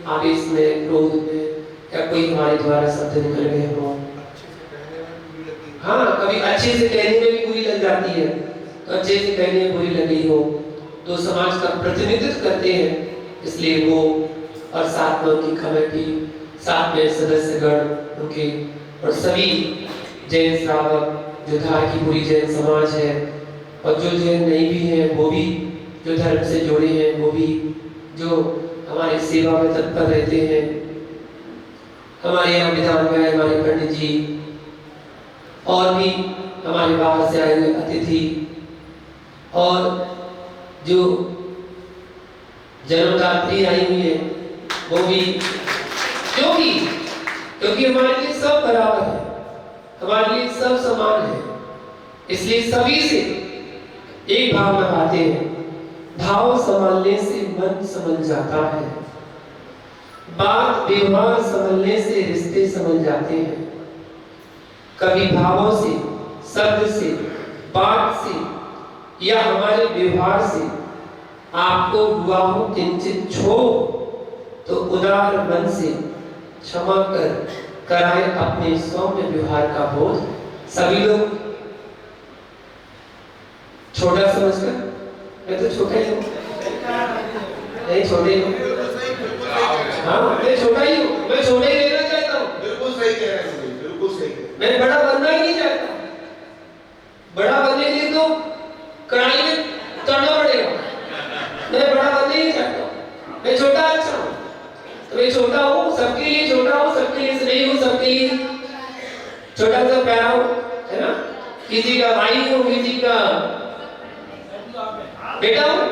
आवेश में, क्रोध में, या कोई हमारे द्वारा शब्द निकल गए हो। हाँ, कभी अच्छे से कहने में भी बुरी लग जाती है, तो अच्छे से कहने में बुरी लग गई हो तो समाज का प्रतिनिधित्व करते हैं, इसलिए वो और साथ में उनकी कमेटी, साथ में सदस्यगण उनके, और सभी जैन श्रावक, जो धार की पूरी जैन समाज है, और जो जैन नहीं भी है वो भी, जो धर्म से जुड़े हैं वो भी, जो हमारी सेवा में तत्पर रहते हैं। हमारे यहाँ विधान में हमारे पंडित जी, और भी हमारे बाहर से आए हुए अतिथि, और जो जन्मदात्री आई हुई है वो भी, क्योंकि हमारे लिए सब बराबर है, हमारे लिए सब समान है, इसलिए सभी से एक भावना पाते हैं। भाव संभालने से मन समझ जाता है, बात व्यवहार संभलने से रिश्ते समझ जाते हैं। कभी भावों से, शब्द से, बात से, या हमारे व्यवहार से आपको हुआ हो किंचित क्षोभ, तो उदार मन से क्षमा कर कराए अपने सौम्य व्यवहार का बोध। सभी लोग छोटा समझकर, मैं तो छोटा ही हूँ, नहीं छोटे हूँ, छोटा अच्छा हूँ, तो मैं छोटा हूँ, सबके लिए छोटा हूँ, सबके लिए स्नेही हूँ, सबके लिए छोटा सा प्यारा हूँ, है ना? किसी का भाई हूँ, किसी का बेटा हूँ,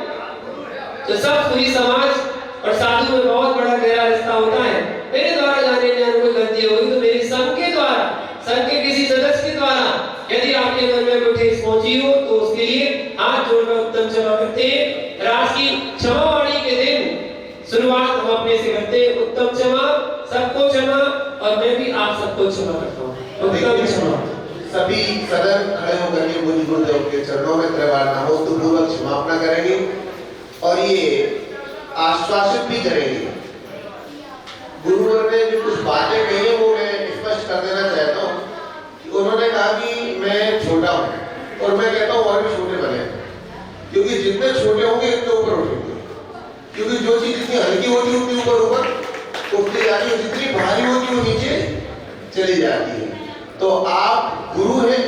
तो सब पूरी समाज और साधु में बहुत बड़ा गहरा रिश्ता होता है। मेरे द्वारा जाने में कोई गलती होगी तो मेरी संघ के द्वारा, संघ के किसी सदस्य के द्वारा यदि आपके मन में कोई ठेस पहुंची हो तो उसके लिए हाथ जोड़कर उत्तम क्षमा करते हैं। रास की क्षमावाणी के दिन शुरुआत हम अपने से करते हैं। उत्तम क्षमा, सबको क्षमा, और मैं भी आप सबको क्षमा करता हूँ। उत्तम क्षमा। सभी सदन खड़े होकर के मुझ गुरुदेव के चरणों में त्रिवार नमोस्तुपूर्वक क्षमापना करेंगे और ये आश्वासित भी करेंगे। गुरुवर ने जो कुछ बातें कही है वो मैं स्पष्ट कर देना चाहता हूँ कि उन्होंने कहा कि मैं छोटा हूँ और मैं कहता हूँ और भी छोटे बने, क्योंकि जितने छोटे होंगे उतने ऊपर उठेंगे, क्योंकि जो चीज जितनी हल्की होती है उतनी ऊपर उठती जाती है, जितनी भारी होती है वो नीचे चली जाती है। तो आप गुरु हैं